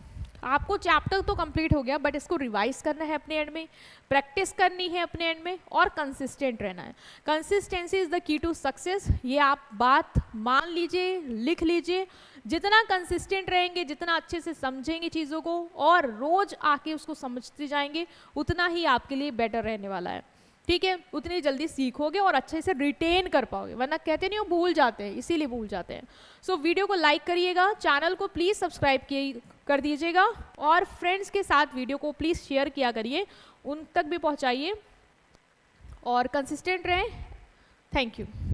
आपको चैप्टर तो कंप्लीट हो गया, बट इसको रिवाइज करना है अपने एंड में, प्रैक्टिस करनी है अपने एंड में, और कंसिस्टेंट रहना है। Consistency is the key to success. ये आप बात मान लीजिए, लिख लीजिए। जितना कंसिस्टेंट रहेंगे, जितना अच्छे से समझेंगे चीज़ों को और रोज आके उसको समझते जाएंगे, उतना ही आपके लिए बेटर रहने वाला है, ठीक है। उतनी जल्दी सीखोगे और अच्छे से रिटेन कर पाओगे, वरना कहते नहीं वो भूल जाते हैं, इसीलिए भूल जाते हैं। सो वीडियो को लाइक करिएगा, चैनल को प्लीज़ सब्सक्राइब कर दीजिएगा, और फ्रेंड्स के साथ वीडियो को प्लीज़ शेयर किया करिए, उन तक भी पहुंचाइए, और कंसिस्टेंट रहें। Thank you.